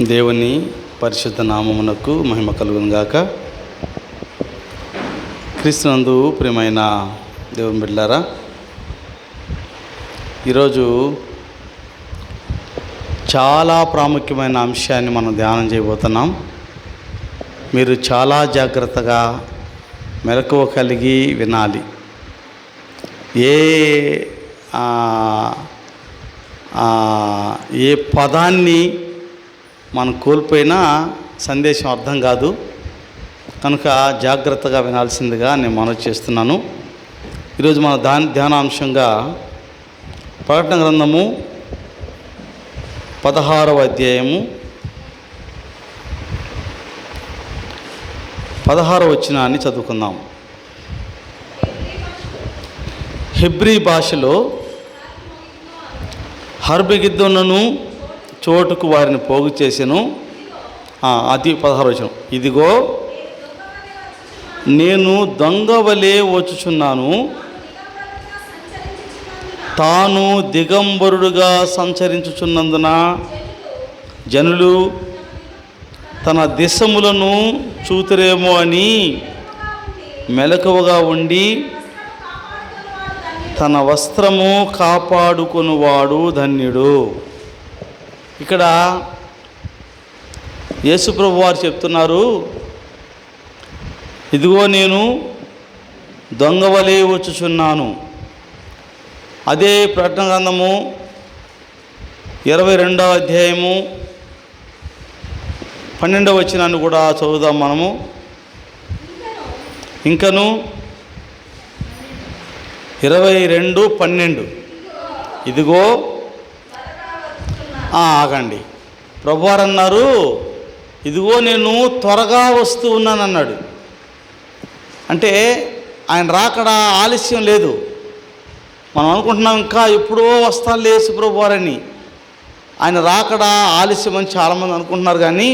దేవుని పరిశుద్ధ నామమునకు మహిమ కలుగును గాక. క్రీస్తునందు ప్రియమైన దేవుని బిడ్డలారా, ఈరోజు చాలా ప్రాముఖ్యమైన అంశాన్ని మనం ధ్యానం చేయబోతున్నాం. మీరు చాలా జాగ్రత్తగా మెలకువ కలిగి వినాలి. ఏ పదాన్ని మనం కోల్పోయినా సందేశం అర్థం కాదు. కనుక జాగ్రత్తగా వినాల్సిందిగా నేను మనవి చేస్తున్నాను. ఈరోజు మన ధ్యానాంశంగా ప్రకటన గ్రంథము 16వ అధ్యాయము 16వ వచనాన్ని చదువుకుందాం. హెబ్రీ భాషలో హర్బెగిద్దోనును చోటుకు వారిని పోగు చేసెను. అది 16వ వచనం. ఇదిగో నేను దొంగవలే వచ్చుచున్నాను, తాను దిగంబరుడుగా సంచరించుచున్నందున జనులు తన దిశములను చూతురేమో అని మెలకువగా ఉండి తన వస్త్రము కాపాడుకొనువాడు ధన్యుడు. ఇక్కడ యేసుప్రభు వారు చెప్తున్నారు, ఇదిగో నేను దొంగవలే వచ్చుచున్నాను. అదే ప్రకటన గ్రంథము 22వ అధ్యాయము 12వ వచనాన్ని కూడా చదువుదాం మనము. ఇంకను 22:12 ఇదిగో ఆగండి. ప్రభువారు అన్నారు, ఇదిగో నేను త్వరగా వస్తూ ఉన్నాను అన్నాడు. అంటే ఆయన రాకడా ఆలస్యం లేదు. మనం అనుకుంటున్నాం ఇంకా ఎప్పుడో వస్తాను యేసు ప్రభువారని. ఆయన రాకడా ఆలస్యం అని చాలామంది అనుకుంటున్నారు. కానీ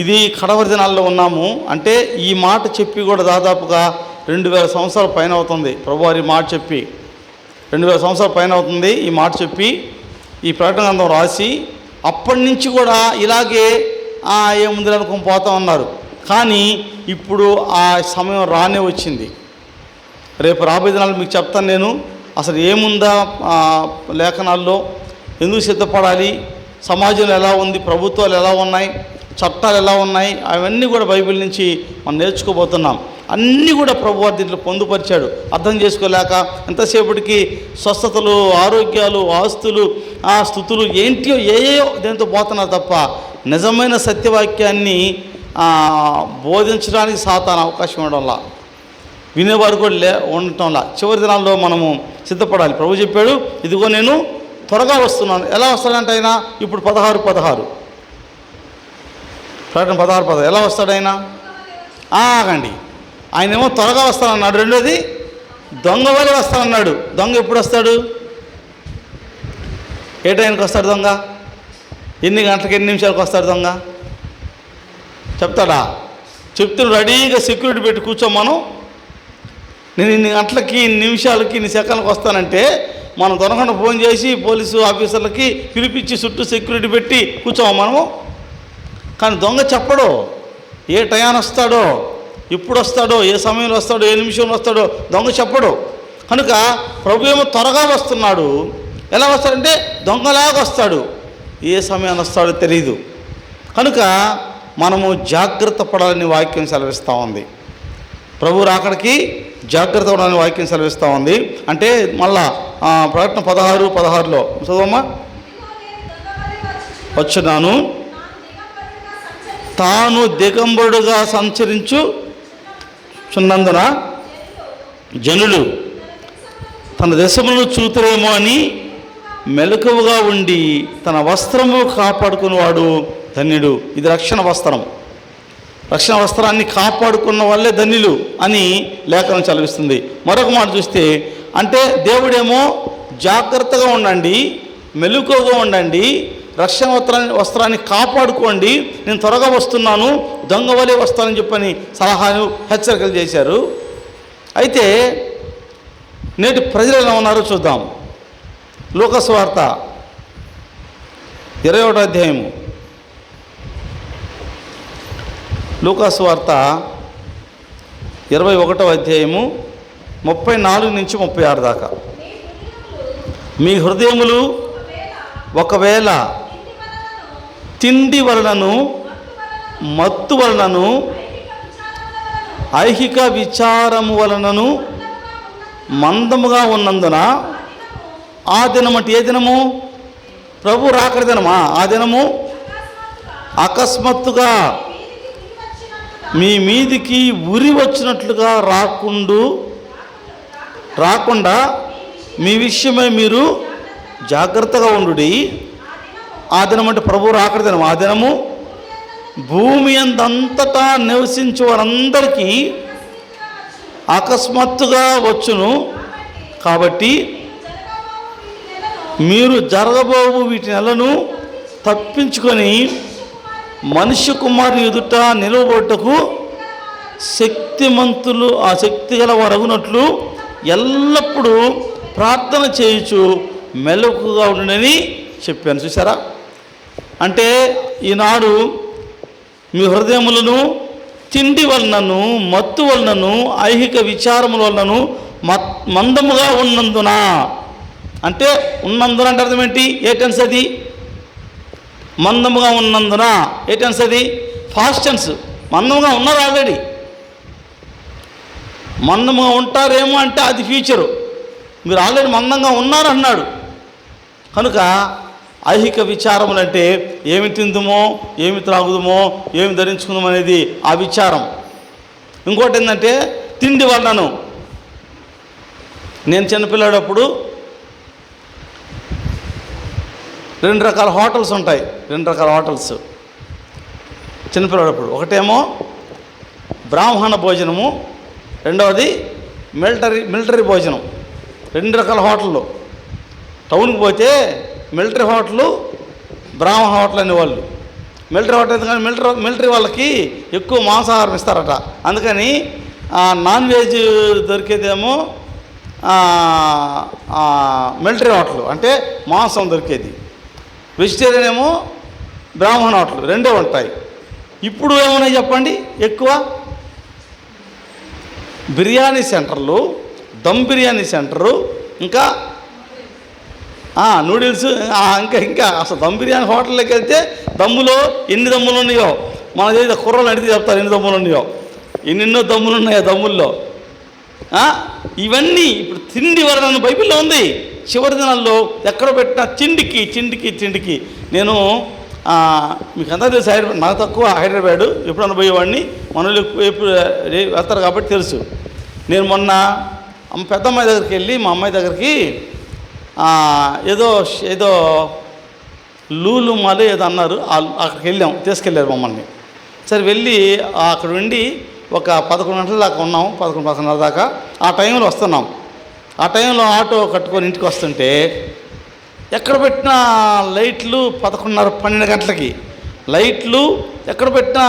ఇది కడవరి దినాల్లో ఉన్నాము. అంటే ఈ మాట చెప్పి కూడా దాదాపుగా 2000 సంవత్సరాల పైన అవుతుంది. ప్రభువారి మాట చెప్పి 2000 సంవత్సరాల పైన అవుతుంది. ఈ మాట చెప్పి ఈ ప్రకటన గ్రంథం రాసి అప్పటి నుంచి కూడా ఇలాగే ఏముంది అనుకుని పోతా ఉన్నారు. కానీ ఇప్పుడు ఆ సమయం రానే వచ్చింది. రేపు రాబోయే దినాలు మీకు చెప్తాను నేను. అసలు ఏముందా లేఖనాల్లో, ఎందుకు సిద్ధపడాలి, సమాజంలో ఎలా ఉంది, ప్రభుత్వాలు ఎలా ఉన్నాయి, చట్టాలు ఎలా ఉన్నాయి, అవన్నీ కూడా బైబిల్ నుంచి మనం నేర్చుకోబోతున్నాం. అన్నీ కూడా ప్రభువారు దీంట్లో పొందుపరిచాడు. అర్థం చేసుకోలేక ఎంతసేపటికి స్వస్థతలు, ఆరోగ్యాలు, ఆస్తులు, స్థుతులు ఏంటియో ఏయో దేంతో పోతున్నారు తప్ప నిజమైన సత్యవాక్యాన్ని బోధించడానికి సాతాను అవకాశం ఉండడంలా, వినేవారు కూడా ఉండటంలా. చివరి దినాల్లో మనము సిద్ధపడాలి. ప్రభు చెప్పాడు, ఇదిగో నేను త్వరగా వస్తున్నాను. ఎలా వస్తాడంటే ఆయన ఇప్పుడు 16 ప్రకటన 16 ఎలా వస్తాడైనా ఆగండి. ఆయన ఏమో త్వరగా వస్తానన్నాడు. రెండోది దొంగవలే వస్తానన్నాడు. దొంగ ఎప్పుడు వస్తాడు? ఏ టైంకి వస్తాడు దొంగ? ఎన్ని గంటలకు, ఎన్ని నిమిషాలకు వస్తాడు దొంగ? చెప్తాడా? చెప్తున్న రెడీగా సెక్యూరిటీ పెట్టి కూర్చోమను. నేను ఇన్ని గంటలకి, ఇన్ని నిమిషాలకి, ఇన్ని సెకండ్లకు వస్తానంటే మనం దొరకకుండా ఫోన్ చేసి పోలీసు ఆఫీసర్లకి పిలిపించి చుట్టూ సెక్యూరిటీ పెట్టి కూర్చోము మనము. కానీ దొంగ చెప్పడు ఏ టయాన్ని వస్తాడో, ఎప్పుడు వస్తాడో, ఏ సమయంలో వస్తాడో, ఏ నిమిషంలో వస్తాడో దొంగ చెప్పడు. కనుక ప్రభు ఏమో త్వరగా వస్తున్నాడు. ఎలా వస్తాడంటే దొంగలాగా వస్తాడు. ఏ సమయాన్ని వస్తాడో తెలియదు. కనుక మనము జాగ్రత్త పడాలని వాక్యం సెలవిస్తూ ఉంది. ప్రభు రాకడికి జాగ్రత్త పడాలని వాక్యం సెలవిస్తూ ఉంది. అంటే మళ్ళా ప్రకటన 16:16 చదవమ్మా. వచ్చున్నాను, తాను దిగంబరుడుగా సంచరించుచున్నందున జనులు తన దశములను చూతురేమో అని మెలకువగా ఉండి తన వస్త్రము కాపాడుకునేవాడు ధన్యుడు. ఇది రక్షణ వస్త్రం. రక్షణ వస్త్రాన్ని కాపాడుకున్న వాళ్ళే ధన్యులు అని లేఖనం చదివిస్తుంది. మరొక మాట చూస్తే, అంటే దేవుడేమో జాగ్రత్తగా ఉండండి, మెలకువగా ఉండండి, రక్షణ వస్త్రాన్ని కాపాడుకోండి, నేను త్వరగా వస్తున్నాను, దొంగవలే వస్తానని చెప్పని సలహాలు, హెచ్చరికలు చేశారు. అయితే నేటి ప్రజలు ఎలా ఉన్నారో చూద్దాం. లూకాసు వార్త 21వ అధ్యాయము. లూకాసు వార్త 21వ అధ్యాయము 34 నుంచి 36 దాకా. మీ హృదయములు ఒకవేళ తిండి వలనను మత్తు వలనను ఐహిక విచారము వలనను మందముగా ఉన్నందున ఆ దినం అంటే ఏ దినము? ప్రభు రాకడ దినమా? ఆ దినము అకస్మాత్తుగా మీ మీదికి ఉరి వచ్చినట్లుగా రాకుండా మీ విషయమై మీరు జాగ్రత్తగా ఉండుడి. ఆ దినం అంటే ప్రభు రాకడ దినం. ఆ దినము భూమి అంతటా నివసించే వారందరికీ అకస్మాత్తుగా వచ్చును. కాబట్టి మీరు జరగబోవు వీటి నెలను తప్పించుకొని మనుష్య కుమారుని ఎదుట నిలవబడుటకు శక్తిమంతులు ఆ శక్తి గల వారగునట్లు ఎల్లప్పుడూ ప్రార్థన చేయుచు మెలకుగా ఉండని చెప్పాను. చూసారా? అంటే ఈనాడు మీ హృదయములను తిండి వలనను మత్తు వలనను ఐహిక విచారముల వలనను మందముగా ఉన్నందున, అంటే ఉన్నందున అంటే అర్థం ఏంటి? ఏ టెన్స్ అది? మందముగా ఉన్నందున ఏ టెన్స్ అది? Past tense. మందముగా ఉన్నారు ఆల్రెడీ. మందముగా ఉంటారేమో అంటే అది ఫ్యూచరు. మీరు ఆల్రెడీ మందంగా ఉన్నారన్నాడు. కనుక ఐహిక విచారములు అంటే ఏమి తిందుమో, ఏమి త్రాగుదుమో, ఏమి ధరించుకుందామో అనేది ఆ విచారం. ఇంకోటి ఏంటంటే తిండి వలనను. నేను చిన్నపిల్లాడప్పుడు 2 రకాల హోటల్స్ ఉంటాయి. 2 రకాల హోటల్స్ చిన్నపిల్లాడప్పుడు. ఒకటేమో బ్రాహ్మణ భోజనము, రెండవది మిలిటరీ భోజనం. 2 రకాల హోటళ్ళు. టౌన్కి పోతే మిలిటరీ హోటలు, బ్రాహ్మణ హోటల్ అనేవాళ్ళు. మిలిటరీ హోటల్ ఎందుకంటే మిలిటరీ వాళ్ళకి ఎక్కువ మాంసాహారం ఇస్తారట. అందుకని నాన్ వెజ్ దొరికేదేమో మిలిటరీ హోటల్, అంటే మాంసం దొరికేది. వెజిటేరియన్ ఏమో బ్రాహ్మణ హోటల్. 2 ఉంటాయి. ఇప్పుడు ఏమన్నా చెప్పండి? ఎక్కువ బిర్యానీ సెంటర్లు, దమ్ బిర్యానీ సెంటరు, ఇంకా నూడిల్స్, ఇంకా అసలు దమ్ బిర్యానీ హోటల్లోకి వెళ్తే దమ్ములో ఎన్ని దమ్ములు ఉన్నాయో మన దగ్గర కుర్రలు అడిగితే చెప్తారు ఎన్ని దమ్ములు ఉన్నాయో. ఎన్నెన్నో దమ్ములు ఉన్నాయో దమ్ముల్లో. ఇవన్నీ ఇప్పుడు తిండి వలన బైబిల్లో ఉంది. చివరి దినాల్లో ఎక్కడ పెట్టినా తిండికి. నేను మీకు అంతా తెలుసు, హైదరాబాద్ నాకు తక్కువ, హైదరాబాదు ఎప్పుడన్నా పోయేవాడిని. మనలో ఎప్పుడు వెళ్తారు కాబట్టి తెలుసు. నేను మొన్న పెద్దమ్మాయి దగ్గరికి వెళ్ళి, మా అమ్మాయి దగ్గరికి ఏదో లూలు మాలు ఏదో అన్నారు. అక్కడికి వెళ్ళాం, తీసుకెళ్ళారు మమ్మల్ని. సరే వెళ్ళి అక్కడ ఉండి ఒక 11 గంటల దాకా ఉన్నాం, 11-11:30 దాకా. ఆ టైంలో వస్తున్నాం. ఆ టైంలో ఆటో కట్టుకొని ఇంటికి వస్తుంటే ఎక్కడ పెట్టినా లైట్లు 11:30-12 గంటలకి లైట్లు ఎక్కడ పెట్టినా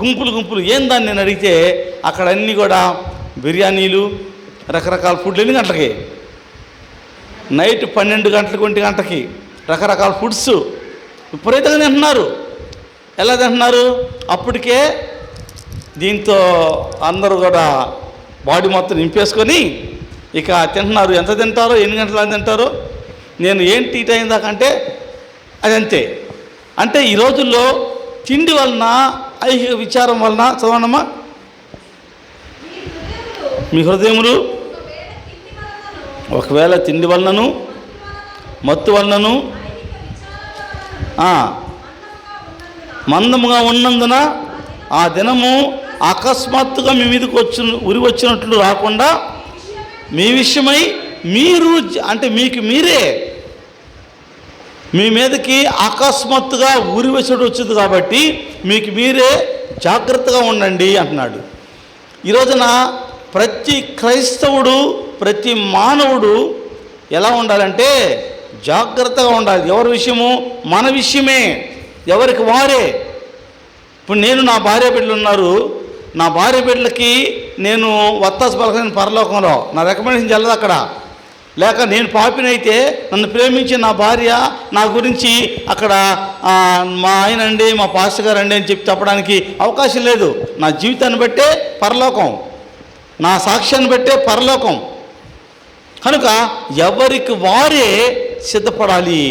గుంపులు. ఏం దాన్ని నేను అడిగితే అక్కడ అన్నీ కూడా బిర్యానీలు, రకరకాల ఫుడ్లు. ఎన్ని గంటలకి? నైట్ 12 గంటలకు 1 గంటకి రకరకాల ఫుడ్స్ విపరీతంగా తింటున్నారు. ఎలా తింటున్నారు? అప్పటికే దీంతో అందరూ కూడా బాడీ మొత్తం నింపేసుకొని ఇక తింటున్నారు. ఎంత తింటారో, ఎన్ని గంటలు తింటారో. నేను ఏంటి టైం దాకా అంటే అది అంతే. అంటే ఈ రోజుల్లో తిండి వలన, ఐహిక విచారం వలన, చదవనమ్మా, మీ హృదయములు ఒకవేళ తిండి వలనను మత్తు వలనను మందముగా ఉన్నందున ఆ దినము అకస్మాత్తుగా మీ మీదకి ఉరి వచ్చినట్లు రాకుండా మీ విషయమై మీరు, అంటే మీకు మీరే, మీ మీదకి అకస్మాత్తుగా ఉరి వచ్చింది కాబట్టి మీకు మీరే జాగ్రత్తగా ఉండండి అంటున్నాడు. ఈ రోజున ప్రతి క్రైస్తవుడు, ప్రతి మానవుడు ఎలా ఉండాలంటే జాగ్రత్తగా ఉండాలి. ఎవరి విషయము? మన విషయమే, ఎవరికి వారే. ఇప్పుడు నేను, నా భార్య బిడ్డలు ఉన్నారు. నా భార్య బిడ్డలకి నేను వత్తాసు పలకలేని పరలోకంలో, నా రికమెండేషన్ చెల్లదు అక్కడ. లేక నేను పాపినైతే నన్ను ప్రేమించి నా భార్య నా గురించి అక్కడ మా ఆయన అండి, మా పాస్టర్ గారు అండి అని చెప్పడానికి అవకాశం లేదు. నా జీవితాన్ని బట్టే పరలోకం, నా సాక్ష్యాన్ని బట్టే పరలోకం. కనుక ఎవరికి వారే సిద్ధపడాలి,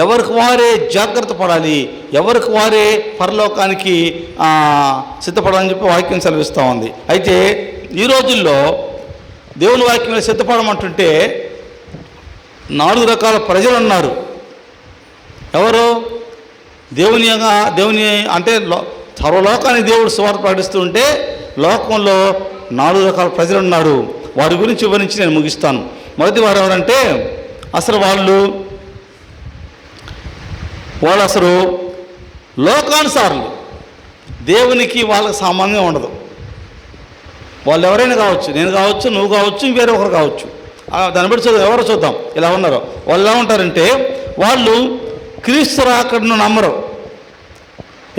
ఎవరికి వారే జాగ్రత్త పడాలి, ఎవరికి వారే పరలోకానికి సిద్ధపడాలని చెప్పి వాక్యం సెలవిస్తూ ఉంది. అయితే ఈ రోజుల్లో దేవుని వాక్యం సిద్ధపడమంటుంటే 4 రకాల ప్రజలు ఉన్నారు. ఎవరు? దేవుని అంటే సర్వలోకానికి దేవుడు సువార్త ప్రకటిస్తూ ఉంటే లోకంలో 4 రకాల ప్రజలు ఉన్నారు. వారి గురించి వివరించి నేను ముగిస్తాను. మొదటి వారు ఎవరంటే అసలు వాళ్ళు అసలు లోకానుసారులు, దేవునికి వాళ్ళకి సామాన్యం ఉండదు. వాళ్ళు ఎవరైనా కావచ్చు, నేను కావచ్చు, నువ్వు కావచ్చు, వేరే ఒకరు కావచ్చు. దాన్ని బట్టి చూద్దాం, ఎవరో చూద్దాం ఇలా ఉన్నారో. వాళ్ళు ఎలా ఉంటారంటే వాళ్ళు క్రీస్తు రాకడను నమ్మరు.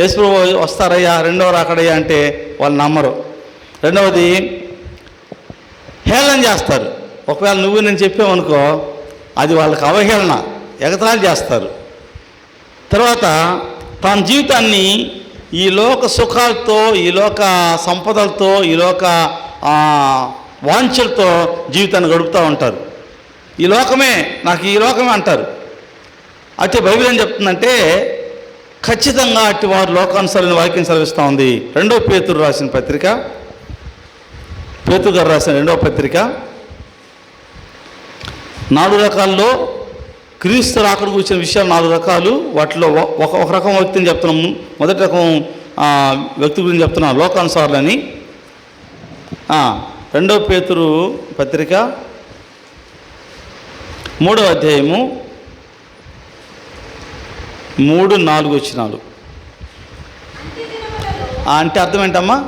యేసు ప్రభువు వస్తారయ్యా, రెండవ రాకడయ్యా అంటే వాళ్ళు నమ్మరు. రెండవది హేళన చేస్తారు. ఒకవేళ నువ్వు నేను చెప్పామనుకో అది వాళ్ళకి అవహేళన, ఎగతాళి చేస్తారు. తర్వాత తన జీవితాన్ని ఈ లోక సుఖాలతో, ఈ లోక సంపదలతో, ఈ లోక వాంఛలతో జీవితాన్ని గడుపుతూ ఉంటారు. ఈ లోకమే నాకు, ఈ లోకమే అంటారు. అయితే బైబిల్ ఏం చెప్తుందంటే ఖచ్చితంగా అట్టి వారు లోకానుసారమైన వాక్యం సెలవిస్తూ ఉంది. 2వ పేతురు రాసిన పత్రిక, పేతురు గారు రాసిన 2వ పత్రిక 4 రకాల్లో క్రీస్తు రాకడ కూర్చున్న విషయాలు 4 రకాలు. వాటిలో ఒక రకం వ్యక్తిని చెప్తున్నాము. మొదటి రకం వ్యక్తి గురించి చెప్తున్నాను, లోకానుసారులని. 2వ పేతురు పత్రిక 3వ అధ్యాయము 3-4 వచనాలు. అంటే అర్థం ఏంటమ్మా?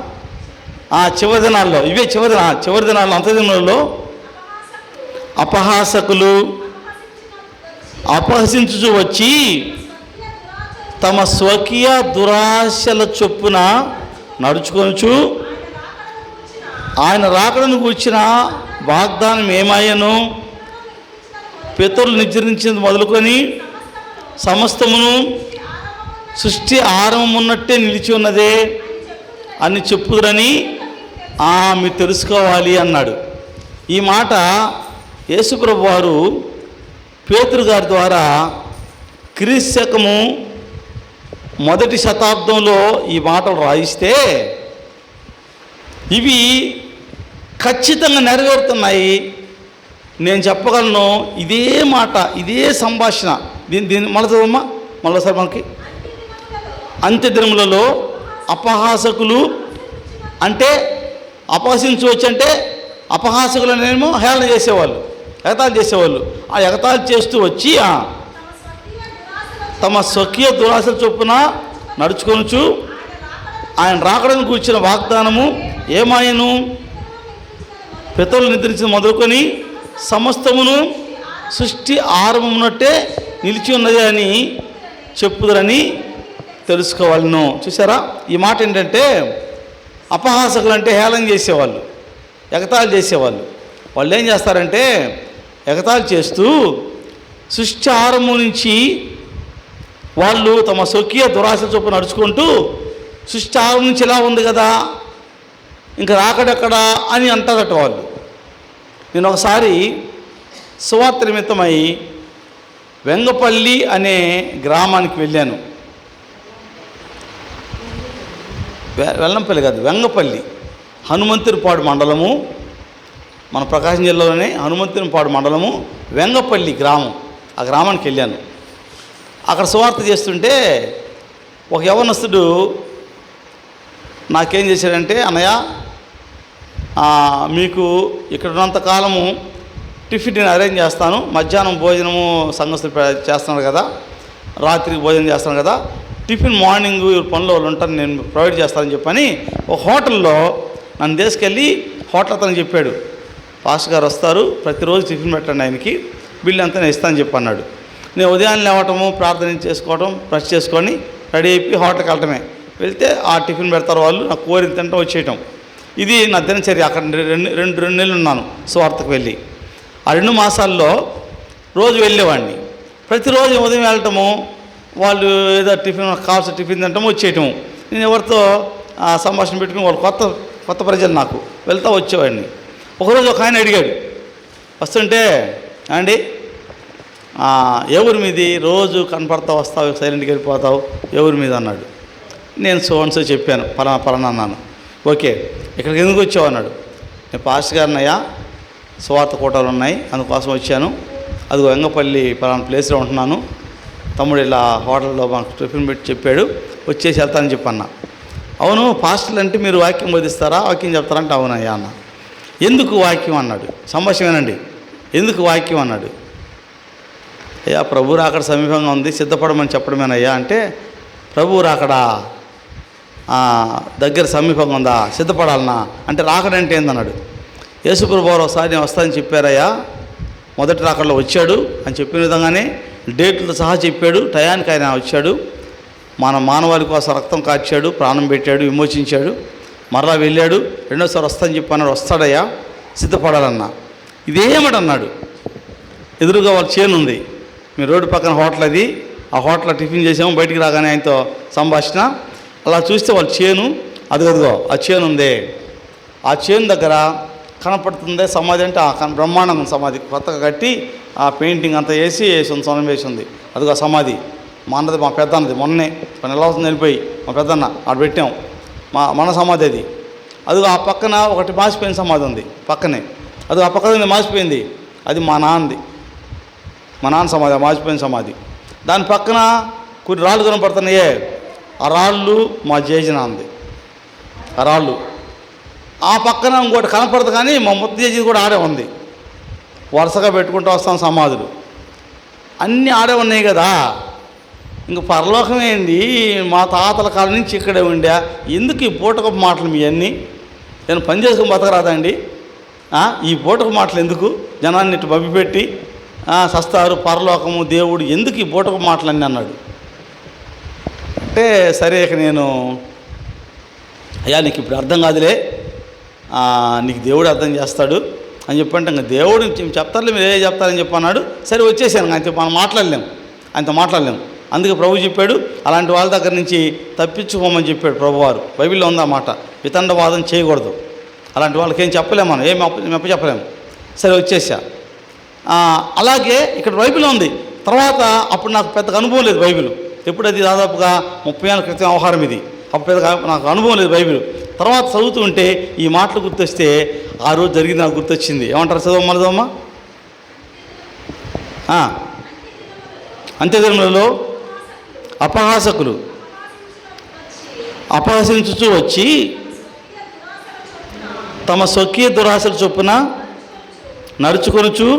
చివరి దినాల్లో, ఇవే చివరి దినాల్లో, అంత దినాల్లో అపహాసకులు అపహసించు వచ్చి తమ స్వకీయ దురాశల చొప్పున నడుచుకొనుచు ఆయన రాకడను కూర్చిన వాగ్దానం ఏమాయను పితరులు నిద్రించింది మొదలుకొని సమస్తమును సృష్టి ఆరంభమున్నట్టే నిలిచి ఉన్నదే అని చెప్పుదురని మీరు తెలుసుకోవాలి అన్నాడు. ఈ మాట యేసుప్రభు వారు పేతురు గారి ద్వారా క్రీస్తు శకము 1వ శతాబ్దంలో ఈ మాటలు రాయిస్తే ఇవి ఖచ్చితంగా నెరవేరుతున్నాయి. నేను చెప్పగలను, ఇదే మాట, ఇదే సంభాషణ. దీన్ని మళ్ళీ మళ్ళీసారి మనకి అంత్య దినములలో అపహాసకులు అంటే అపహసించవచ్చు, అంటే అపహాసకులు అనేమో హేళన చేసేవాళ్ళు, ఎగతాళి చేసేవాళ్ళు. ఆ ఎగతాళి చేస్తూ వచ్చి తమ స్వకీయ దురాశల చొప్పున నడుచుకొనుచు ఆయన రాకడను కూర్చిన వాగ్దానము ఏమాయను పితరులు నిద్రించిన మొదలుకొని సమస్తమును సృష్టి ఆరంభమున్నట్టే నిలిచి ఉన్నది అని చెప్పుదరని తెలుసుకోవాలను. చూసారా, ఈ మాట ఏంటంటే అపహాసకులు అంటే హేళన చేసేవాళ్ళు, ఎగతాళి చేసేవాళ్ళు. వాళ్ళు ఏం చేస్తారంటే ఎగతాళి చేస్తూ సృష్టి ఆరంభం నుంచి వాళ్ళు తమ స్వకీయ దురాశ చొప్పున నడుచుకుంటూ సృష్టి ఆరంభం నుంచి ఇలా ఉంది కదా, ఇంకా రాకడెక్కడా అని అంటారట వాళ్ళు. నేను ఒకసారి సువార్త నిమిత్తమై వెంగపల్లి అనే గ్రామానికి వెళ్ళాను. వెల్లంపల్లి కాదు, వెంగపల్లి, హనుమంతునిపాడు మండలము, మన ప్రకాశం జిల్లాలోనే హనుమంతునిపాడు మండలము, వెంగపల్లి గ్రామం. ఆ గ్రామానికి వెళ్ళాను. అక్కడ సువార్త చేస్తుంటే ఒక యవనస్తుడు నాకేం చేశాడంటే, అన్నయ్య మీకు ఇక్కడ ఉన్నంతకాలము టిఫిన్ నేను అరేంజ్ చేస్తాను, మధ్యాహ్నం భోజనము సంఘస్థులు చేస్తున్నాడు కదా, రాత్రికి భోజనం చేస్తాను కదా, టిఫిన్ మార్నింగ్ పనులు వాళ్ళు ఉంటారు, నేను ప్రొవైడ్ చేస్తానని చెప్పని ఒక హోటల్లో నన్ను తీసుకెళ్ళి హోటల్ అతనికి చెప్పాడు, పాస్టర్ గారు వస్తారు, ప్రతిరోజు టిఫిన్ పెట్టండి, ఆయనకి బిల్లు అంతా నేను ఇస్తానని చెప్పి అన్నాడు. నేను ఉదయాన్నే లేవటము, ప్రార్థన చేసుకోవడం, బ్రష్ చేసుకొని రెడీ అయిపోయి హోటల్కి వెళ్ళటమే. వెళ్తే ఆ టిఫిన్ పెడతారు వాళ్ళు, నాకు కోరిక తింటాం వచ్చేయటం. ఇది నా దినచర్య. అక్కడ రెండు నెలలు ఉన్నాను సువార్తకు వెళ్ళి. ఆ 2 మాసాల్లో రోజు వెళ్ళేవాడిని. ప్రతిరోజు ఉదయం వెళ్ళటము, వాళ్ళు ఏదో టిఫిన్ కావాల్సిన టిఫిన్ తింటాము, వచ్చేయటము. నేను ఎవరితో సంభాషణ పెట్టుకుని వాళ్ళు కొత్త ప్రజలు నాకు వెళ్తూ వచ్చేవాడిని. ఒకరోజు ఒక ఆయన అడిగాడు వస్తుంటే, అండి ఏ ఊరి మీది, రోజు కనపడతావు వస్తావు సైలెంట్గా వెళ్ళిపోతావు, ఏ ఊరి మీద అన్నాడు. నేను సో చెప్పాను, పలానా అన్నాను. ఓకే, ఇక్కడికి ఎందుకు వచ్చావు అన్నాడు. నేను పాస్టర్ గారిని అయ్యా, సువార్త కూటాలు ఉన్నాయి అందుకోసం వచ్చాను, అది వెంగపల్లి పలానా ప్లేస్లో ఉంటున్నాను, తమ్ముడు ఇలా హోటల్లో మాకు టిఫిన్ పెట్టి చెప్పాడు, వచ్చేసి వెళ్తానని చెప్పన్న. అవును, పాస్టర్లు అంటే మీరు వాక్యం బోధిస్తారా, వాక్యం చెప్తారంటే అవునయ్యా అన్న. ఎందుకు వాక్యం అన్నాడు. సంభాషణేనండి. ఎందుకు వాక్యం అన్నాడు. అయ్యా ప్రభు రాకడ సమీపంగా ఉంది, సిద్ధపడమని చెప్పడమేనయ్యా అంటే, ప్రభు రాకడ దగ్గర సమీపంగా ఉందా, సిద్ధపడాలన్నా అంటే రాకడంటే ఏందన్నాడు. యేసుప్రభు వారు ఒకసారి నేను వస్తానని చెప్పారయ్యా, మొదటి రాకడలో వచ్చాడు అని చెప్పిన విధంగానే డేట్లతో సహా చెప్పాడు, టయానికి ఆయన వచ్చాడు, మన మానవాళి కోసం రక్తం కార్చాడు, ప్రాణం పెట్టాడు, విమోచించాడు, మరలా వెళ్ళాడు, రెండోసారి వస్తానని చెప్పన్నాడు. వస్తాడయ్యా, సిద్ధపడాలన్నా. ఇదేమటన్నాడు. ఎదురుగా వాళ్ళ చేను ఉంది, మీ రోడ్డు పక్కన హోటల్ అది, ఆ హోటల్లో టిఫిన్ చేసాము, బయటికి రాగానే ఆయనతో సంభాషణ. అలా చూస్తే వాళ్ళ చేను అదిగో ఆ చేను ఉంది, ఆ చేను దగ్గర కనపడుతుంది సమాధి. అంటే ఆ బ్రహ్మాండంగా సమాధి కొత్తగా కట్టి ఆ పెయింటింగ్ అంతా వేసి సొనం వేసి ఉంది. అదిగో సమాధి మా అన్నది, మా పెద్ద అన్నది, మొన్నే నెల అవుతుంది వెళ్ళిపోయి, మా పెద్దన్న ఆడ పెట్టాం, మన సమాధి అది. అదిగో ఆ పక్కన ఒకటి మాసిపోయిన సమాధి ఉంది పక్కనే, అది ఆ పక్కన మాసిపోయింది, అది మా నాన్నది, మా నాన్న సమాధి, ఆ మాసిపోయిన సమాధి. దాని పక్కన కొన్ని రాళ్ళు కనపడుతున్నాయే, ఆ రాళ్ళు మా జేజనాంది, ఆ రాళ్ళు. ఆ పక్కన ఇంకోటి కనపడదు కానీ మా ముత్త జేజీ కూడా ఆడే ఉంది. వరుసగా పెట్టుకుంటూ వస్తాం సమాధులు, అన్నీ ఆడే ఉన్నాయి కదా. ఇంక పరలోకం ఏంది, మా తాతల కాలం నుంచి ఇక్కడే ఉండా, ఎందుకు ఈ పూటకపు మాటలు మీ అన్నీ, నేను పని చేసుకుని బతకరాదండి, ఈ పూటకు మాటలు ఎందుకు, జనాన్ని ఇటు మభ్యపెట్టి సస్తారు, పరలోకము దేవుడు ఎందుకు ఈ పూటకు మాటలన్నీ అన్నాడు. అంటే సరే, ఇక నేను అయ్యా నీకు ఇప్పుడు అర్థం కాదులే, నీకు దేవుడు అర్థం చేస్తాడు అని చెప్పంటే, ఇంకా దేవుడు చెప్తారులే, మీరు ఏ చెప్తారని చెప్పన్నాడు. సరే వచ్చేసాను, ఆయనతో మనం మాట్లాడలేము. అందుకే ప్రభు చెప్పాడు, అలాంటి వాళ్ళ దగ్గర నుంచి తప్పించుకోమని చెప్పాడు ప్రభువారు. బైబిల్లో ఉంది ఆ మాట, వితండవాదం చేయకూడదు, అలాంటి వాళ్ళకి ఏం చెప్పలేము మనం, ఏం చెప్పలేము. సరే వచ్చేసా. అలాగే ఇక్కడ బైబిల్ ఉంది. తర్వాత అప్పుడు నాకు పెద్దగా అనుభవం లేదు బైబిల్, ఎప్పుడు అది దాదాపుగా 30 ఏళ్ళ క్రితం వ్యవహారం ఇది, అప్పుడు పెద్దగా నాకు అనుభవం లేదు బైబిల్. తర్వాత చదువుతూ ఉంటే ఈ మాటలు గుర్తొస్తే ఆ రోజు జరిగింది నాకు గుర్తొచ్చింది. ఏమంటారు, చదవమ్మా. అంత్యదినములలో అపహాసకులు అపహసించుచూ వచ్చి తమ స్వకీయ దురాశల చొప్పున నడుచుకొనుచు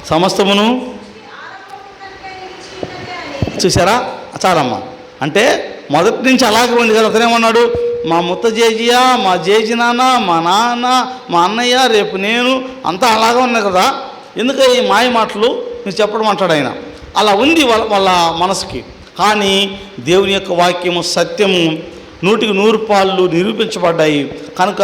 సమస్తమును చూసారా. చాలమ్మా. అంటే మొదటి నుంచి అలాగే ఉంది కదా. అతనేమన్నాడు, మా ముత్త జేజియా, మా జేజి నాన్న, మా నాన్న, మా అన్నయ్య, రేపు నేను, అంతా అలాగే ఉన్నాయి కదా, ఎందుకు ఈ మాయ మాటలు మీరు చెప్పడం అంటాడు ఆయన. అలా ఉంది వాళ్ళ మనసుకి. కానీ దేవుని యొక్క వాక్యము సత్యము 100కి 100 పాళ్ళు నిరూపించబడ్డాయి కనుక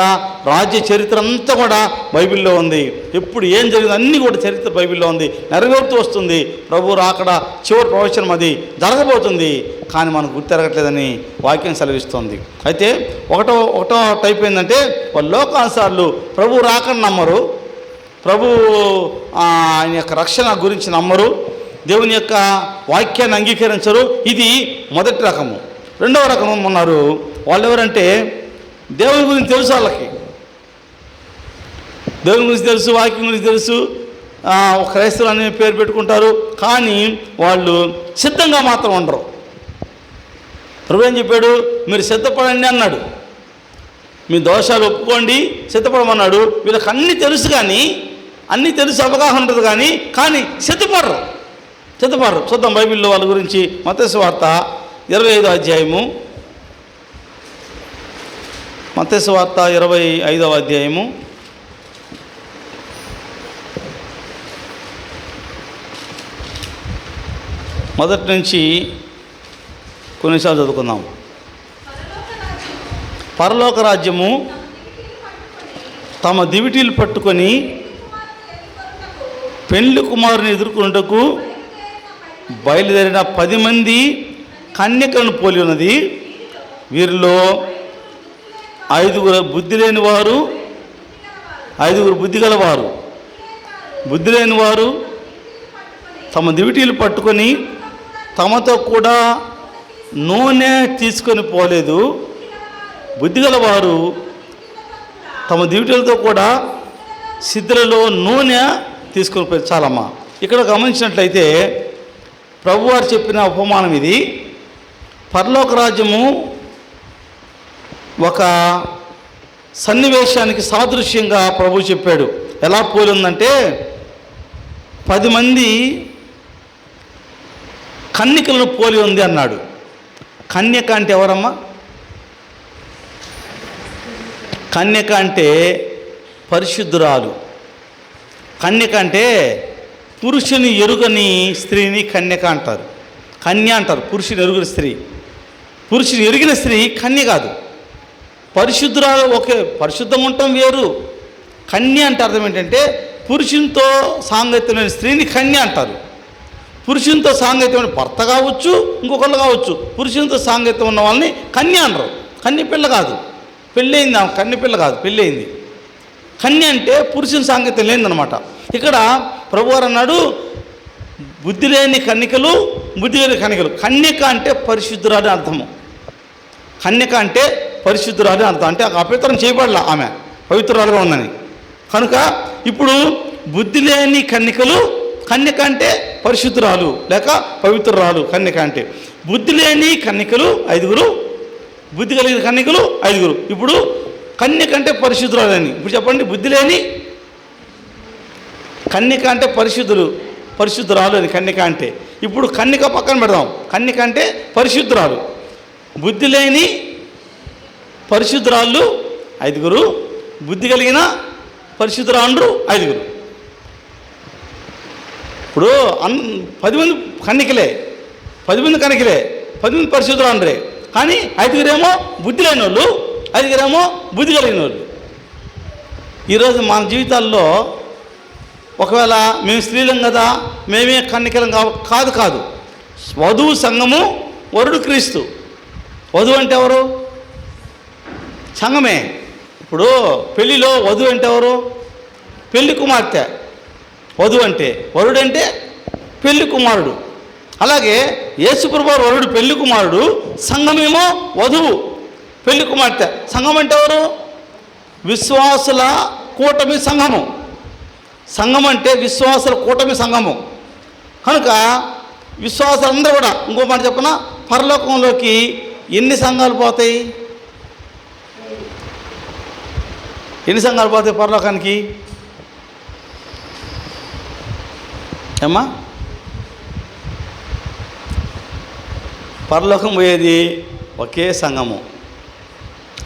రాజ్య చరిత్ర అంతా కూడా బైబిల్లో ఉంది. ఎప్పుడు ఏం జరిగింది అన్నీ కూడా చరిత్ర బైబిల్లో ఉంది, నెరవేరుతూ వస్తుంది. ప్రభు రాకడ చివరి ప్రవచనం అది జరగబోతుంది, కానీ మనకు గుర్తెరగట్లేదని వాక్యం సెలవిస్తుంది. అయితే ఒకటో టైప్ ఏంటంటే, వాళ్ళు లోకానుసార్లు ప్రభు రాకడ నమ్మరు, ప్రభు ఆయన యొక్క రక్షణ గురించి నమ్మరు, దేవుని యొక్క వాక్యాన్ని అంగీకరించరు. ఇది మొదటి రకము. రెండవ రకం ఉన్నారు, వాళ్ళు ఎవరంటే దేవుని గురించి తెలుసు, వాళ్ళకి దేవుని గురించి తెలుసు, వాక్యం గురించి తెలుసు, క్రైస్తవులు అనే పేరు పెట్టుకుంటారు, కానీ వాళ్ళు సిద్ధంగా మాత్రం ఉండరు. ప్రభు ఏం చెప్పాడు, మీరు సిద్ధపడండి అన్నాడు, మీ దోషాలు ఒప్పుకోండి సిద్ధపడమన్నాడు. వీళ్ళకి అన్నీ తెలుసు, కానీ అన్నీ తెలుసు, అవగాహన ఉంటుంది, కానీ సిద్ధపడరు. చూద్దాం బైబిల్లో వాళ్ళ గురించి. మత్తయి సువార్త 25వ అధ్యాయము, మత్తయి సువార్త 25వ అధ్యాయము మొదటి నుంచి కొన్నిసార్లు చదువుకుందాం. పరలోక రాజ్యము తమ దివిటీలు పట్టుకొని పెండ్లి కుమారుని ఎదుర్కొనుటకు బయలుదేరిన 10 మంది కన్యకలను పోలి ఉన్నది. వీరిలో 5 బుద్ధి లేని వారు, 5 బుద్ధి గలవారు. బుద్ధి లేని వారు తమ దివిటీలు పట్టుకొని తమతో కూడా నూనె తీసుకొని పోలేదు. బుద్ధిగలవారు తమ దివిటీలతో కూడా సిద్ధులలో నూనె తీసుకొని పోయి. చాలమ్మా, ఇక్కడ గమనించినట్లయితే ప్రభువారు చెప్పిన ఉపమానం ఇది. పరలోక రాజ్యము ఒక సన్నివేశానికి సాదృశ్యంగా ప్రభు చెప్పాడు. ఎలా పోలిందంటే 10 మంది కన్యకలను పోలి ఉంది అన్నాడు. కన్యక అంటే ఎవరమ్మా? కన్యక అంటే పరిశుద్ధురాలు. కన్యక అంటే పురుషుని ఎరుగని స్త్రీని కన్యక అంటారు. కన్య అంటారు పురుషుని ఎరుగని స్త్రీ. పురుషుని ఎరిగిన స్త్రీ కన్య కాదు, పరిశుద్ధురాలు. ఒకే పరిశుద్ధం ఉండటం వేరు. కన్య అంటే అర్థం ఏంటంటే పురుషునితో సాంగత్యమైన స్త్రీని కన్య అంటారు. పురుషునితో సాంగత్యమైన భర్త కావచ్చు, ఇంకొకళ్ళు కావచ్చు. పురుషునితో సాంగత్యం ఉన్న వాళ్ళని కన్య అనరు. కన్య పిల్ల కాదు, పెళ్ళయింది. కన్య పిల్ల కాదు, పెళ్ళయింది. కన్య అంటే పురుషుని సాంగత్యం లేనిదనమాట. ఇక్కడ ప్రభువారు అన్నాడు, బుద్ధి లేని కన్యకలు, బుద్ధి లేని కన్యకలు. కన్యక అంటే పరిశుద్ధురాలు అర్థము. కన్యక అంటే పరిశుద్ధురాలు అర్థం. అంటే అపవిత్రం చేయబడాల, ఆమె పవిత్రురాలుగా ఉందని. కనుక ఇప్పుడు బుద్ధి లేని కన్యకలు, కన్యక అంటే పరిశుద్ధురాలు లేక పవిత్రురాలు. కన్యక అంటే బుద్ధి లేని కన్యకలు 5, బుద్ధి కలిగిన కన్యకలు 5. ఇప్పుడు కన్యక అంటే పరిశుద్ధురాలు అని. ఇప్పుడు చెప్పండి, బుద్ధి లేని కన్యక అంటే పరిశుద్ధురాలు అని కన్యక అంటే. ఇప్పుడు కన్యక పక్కన పెడదాం. కన్యక అంటే పరిశుద్ధురాలు, బుద్ధి లేని పరిశుద్ధురాళ్ళు 5, బుద్ధి కలిగిన పరిశుద్ధురాండ్రు 5. ఇప్పుడు 10 మంది కన్యకలే, 10 మంది కన్యకలే, 10 మంది పరిశుద్ధురాండ్రే. కానీ 5 బుద్ధి లేని వాళ్ళు, 5 బుద్ధి కలిగిన వాళ్ళు. ఈరోజు మన జీవితాల్లో ఒకవేళ మేము స్త్రీలం కదా, మేమే కన్యకలం కాదు. వధువు సంఘము, వరుడు క్రీస్తు. వధువు అంటే ఎవరు? సంఘమే. ఇప్పుడు పెళ్ళిలో వధువు అంటే ఎవరు? పెళ్లి కుమార్తె. వధువు అంటే, వరుడు అంటే పెళ్లి కుమారుడు. అలాగే యేసుప్రభు వరుడు పెళ్లి కుమారుడు, సంఘమేమో వధువు పెళ్లి కుమార్తె. సంఘం అంటే ఎవరు? విశ్వాసుల కూటమి సంఘము. సంఘం అంటే విశ్వాసుల కూటమి సంఘము. కనుక విశ్వాసులందరూ కూడా, ఇంకో మాట చెప్పనా, పరలోకంలోకి ఎన్ని సంఘాలు పోతాయి? ఎన్ని సంఘాలు పోతాయి పరలోకానికి? ఏమ్మా, పరలోకం పోయేది ఒకే సంఘము.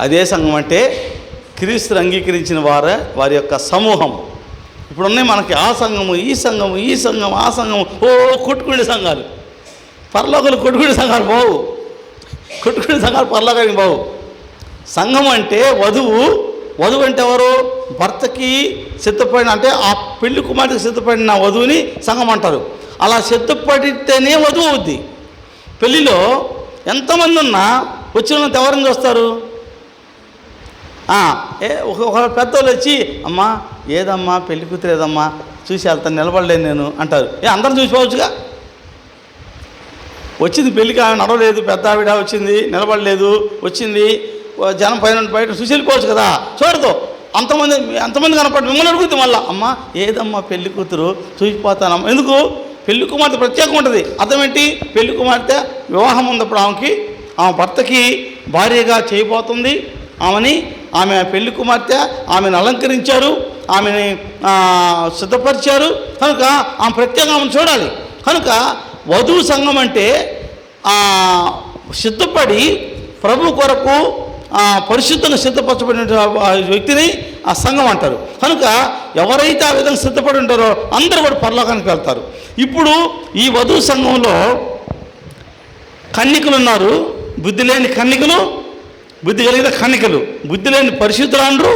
అదే సంఘం అంటే క్రీస్తుని అంగీకరించిన వారి యొక్క సమూహం. ఇప్పుడున్నాయి మనకి ఆ సంఘము, ఈ సంఘము, ఈ సంఘం, ఆ సంఘము. కొట్టుకునే సంఘాలు. పరలోకాలు కొట్టుకునే సంఘాలు బావు. కొట్టుకునే సంఘాలు పరలోకానికి బావు. సంఘం అంటే వధువు. వధువు అంటే ఎవరు? భర్తకి సిద్ధపడిన, అంటే ఆ పెళ్లి కుమార్తెకి సిద్ధపడిన వధువుని సంఘం అంటారు. అలా సిద్ధపడితేనే వధువు అవుద్ది. పెళ్ళిలో ఎంతమంది ఉన్నా వచ్చినంత ఎవరిని చూస్తారు? ఒక పెద్దోళ్ళు వచ్చి, అమ్మా ఏదమ్మా పెళ్లి కూతురు ఏదమ్మా చూసి వెళ్తాను, నిలబడలేను నేను అంటారు. అందరం చూసిపోవచ్చుగా. వచ్చింది పెళ్ళికి, ఆమె నడవలేదు, పెద్ద ఆవిడ వచ్చింది, నిలబడలేదు, వచ్చింది, జనం బయట చూసి వెళ్ళిపోవచ్చు కదా. చూడదు, అంతమంది కనపడి మిమ్మల్ని అడుగుతుంది మళ్ళీ, అమ్మ ఏదమ్మా పెళ్లి కూతురు చూసిపోతానమ్మా. ఎందుకు? పెళ్లి కుమార్తె ప్రత్యేకం ఉంటుంది. అర్థం ఏంటి? పెళ్లి కుమార్తె వివాహం ఉన్నప్పుడు ఆమె భర్తకి భార్యగా చేయబోతుంది. ఆమె పెళ్లి కుమార్తె, ఆమెను అలంకరించారు, ఆమెని సిద్ధపరిచారు. కనుక ఆమె ప్రత్యేకంగా ఆమెను చూడాలి. కనుక వధువు సంఘం అంటే సిద్ధపడి ప్రభు కొరకు పరిశుద్ధంగా సిద్ధపరచబడిన వ్యక్తిని ఆ సంఘం అంటారు. కనుక ఎవరైతే ఆ విధంగా సిద్ధపడి ఉంటారో అందరూ కూడా పరలోకానికి వెళ్తారు. ఇప్పుడు ఈ వధువు సంఘంలో కన్యకులు ఉన్నారు, బుద్ధి లేని కన్యకులు, బుద్ధి కలిగిన కన్నికలు, బుద్ధి లేని పరిశుద్ధులు అనరు,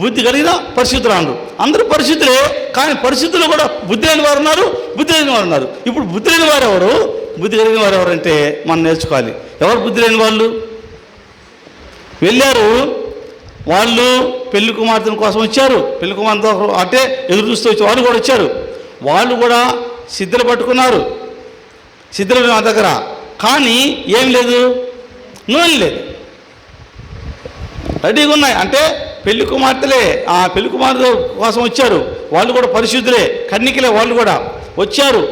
బుద్ధి కలిగిన పరిశుద్ధులు అనరు. అందరూ పరిశుద్ధులే, కానీ పరిశుద్ధులు కూడా బుద్ధి లేని వారు ఉన్నారు, బుద్ధి లేని వారు ఉన్నారు. ఇప్పుడు బుద్ధి లేని వారు ఎవరు, బుద్ధి కలిగిన వారు ఎవరంటే మనం నేర్చుకోవాలి. ఎవరు బుద్ధి లేని వాళ్ళు? వెళ్ళారు, వాళ్ళు పెళ్లి కుమార్తెల కోసం వచ్చారు, పెళ్లి కుమార్తె అంటే ఎదురు చూస్తూ వచ్చి వాళ్ళు కూడా వచ్చారు. వాళ్ళు కూడా సిద్ధులు పట్టుకున్నారు, సిద్ధులు నా దగ్గర, కానీ ఏం లేదు, నూనె లేదు. రెడీగా ఉన్నాయి అంటే పెళ్లి కుమార్తెలే, ఆ పెళ్లి కుమార్తె కోసం వచ్చారు. వాళ్ళు కూడా పరిశుద్ధులే, కన్నికలే, వాళ్ళు కూడా వచ్చారు,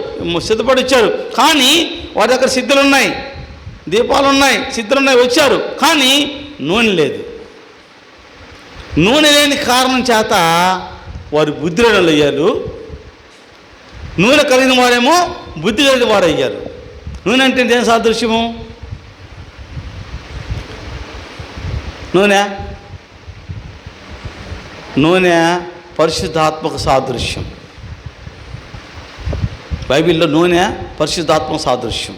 సిద్ధపడి వచ్చారు. కానీ వారి దగ్గర సిద్ధులు ఉన్నాయి, దీపాలు ఉన్నాయి, సిద్ధులు ఉన్నాయి, వచ్చారు. కానీ నూనె లేదు. నూనె లేని కారణం చేత వారు బుద్ధి లేని వాళ్ళు అయ్యారు. నూనె కలిగిన వారేమో బుద్ధి కలిగిన వారు అయ్యారు. నూనె అంటే దేని సాదృశ్యము? నూనె పరిశుద్ధాత్మక సాదృశ్యం. బైబిల్లో నూనె పరిశుద్ధాత్మక సాదృశ్యం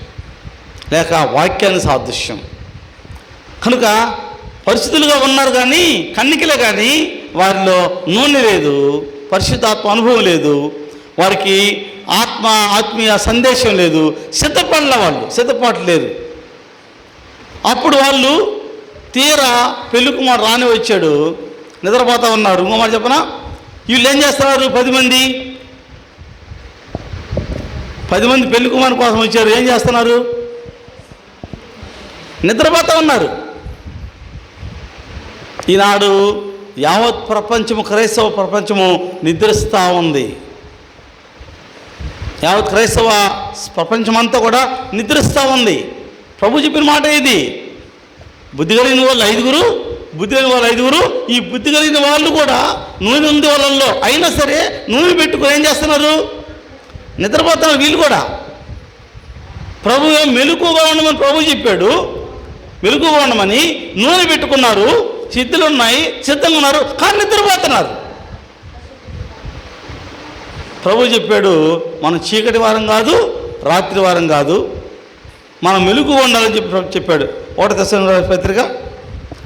లేక వాక్యాన్ని సాదృశ్యం. కనుక పరిశుద్ధులుగా ఉన్నారు కానీ కన్నికలే, కానీ వారిలో నూనె లేదు, పరిశుద్ధాత్మ అనుభవం లేదు, వారికి ఆత్మీయ సందేశం లేదు, సిద్ధపాటు లేదు. అప్పుడు వాళ్ళు తీరా పెళ్లి కుమారు రాని వచ్చాడు, నిద్రపోతా ఉన్నారు. ఇంకో మాట చెప్పనా, వీళ్ళు ఏం చేస్తున్నారు? 10 మంది పెళ్లి కుమారు కోసం వచ్చారు. ఏం చేస్తున్నారు? నిద్రపోతా ఉన్నారు. ఈనాడు యావత్ ప్రపంచము, క్రైస్తవ ప్రపంచము నిద్రిస్తూ ఉంది. యావత్ క్రైస్తవ ప్రపంచమంతా కూడా నిద్రిస్తూ ఉంది. ప్రభు చెప్పిన మాట ఇది. బుద్ధి కలిగిన వాళ్ళు 5, బుద్ధి కలిగిన వాళ్ళు 5. ఈ బుద్ధి కలిగిన వాళ్ళు కూడా నూనె ఉంది వాళ్ళల్లో, అయినా సరే నూనె పెట్టుకుని ఏం చేస్తున్నారు? నిద్రపోతున్నారు. వీళ్ళు కూడా ప్రభు మెలకుగా ఉండమని ప్రభు చెప్పాడు, మెలకుగా ఉండమని నూనె పెట్టుకున్నారు, సిద్ధులు ఉన్నాయి, సిద్ధంగా ఉన్నారు, కానీ నిద్రపోతున్నారు. ప్రభు చెప్పాడు, మనం చీకటి వారం కాదు, రాత్రి వారం కాదు, మనం మెలకుగా ఉండాలని చెప్పాడు. 1 తెస్సలోనికీయులకు పత్రిక,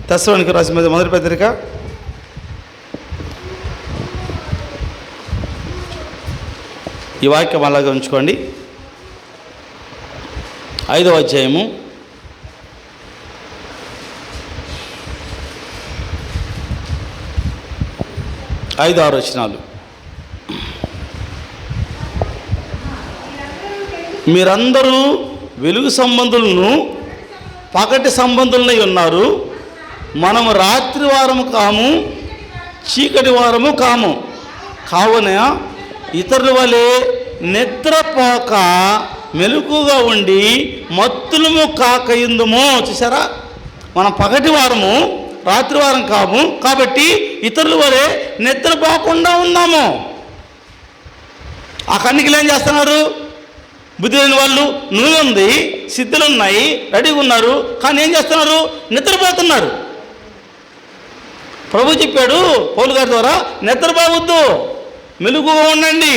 తెస్సలోనికీయులకు రాసిన మొదటి పత్రిక, ఈ వాక్యం అలాగే ఉంచుకోండి. 5వ అధ్యాయము 5-6 వచనాలు. మీరందరూ వెలుగు సంబంధులను పగటి సంబంధులై ఉన్నారు. మనము రాత్రి వారము కాము, చీకటి వారము కాము. కావున ఇతరుల వలె నిద్రపోక మెలకుగా ఉండి మత్తులము కాకయిందుము. చూసారా, మనం పగటి వారము, రాత్రి వారం కాము, కాబట్టి ఇతరుల వలె నిద్రపోకుండా ఉన్నాము. ఆ కన్నికలు ఏం చేస్తున్నారు? బుద్ధి లేని వాళ్ళు, నూనె ఉంది, సిద్ధులు ఉన్నాయి, రెడీగా ఉన్నారు, కానీ ఏం చేస్తున్నారు? నిద్రపోతున్నారు. ప్రభు చెప్పాడు పౌలు గారి ద్వారా, నిద్రపోవద్దు, మెలకుగా ఉండండి.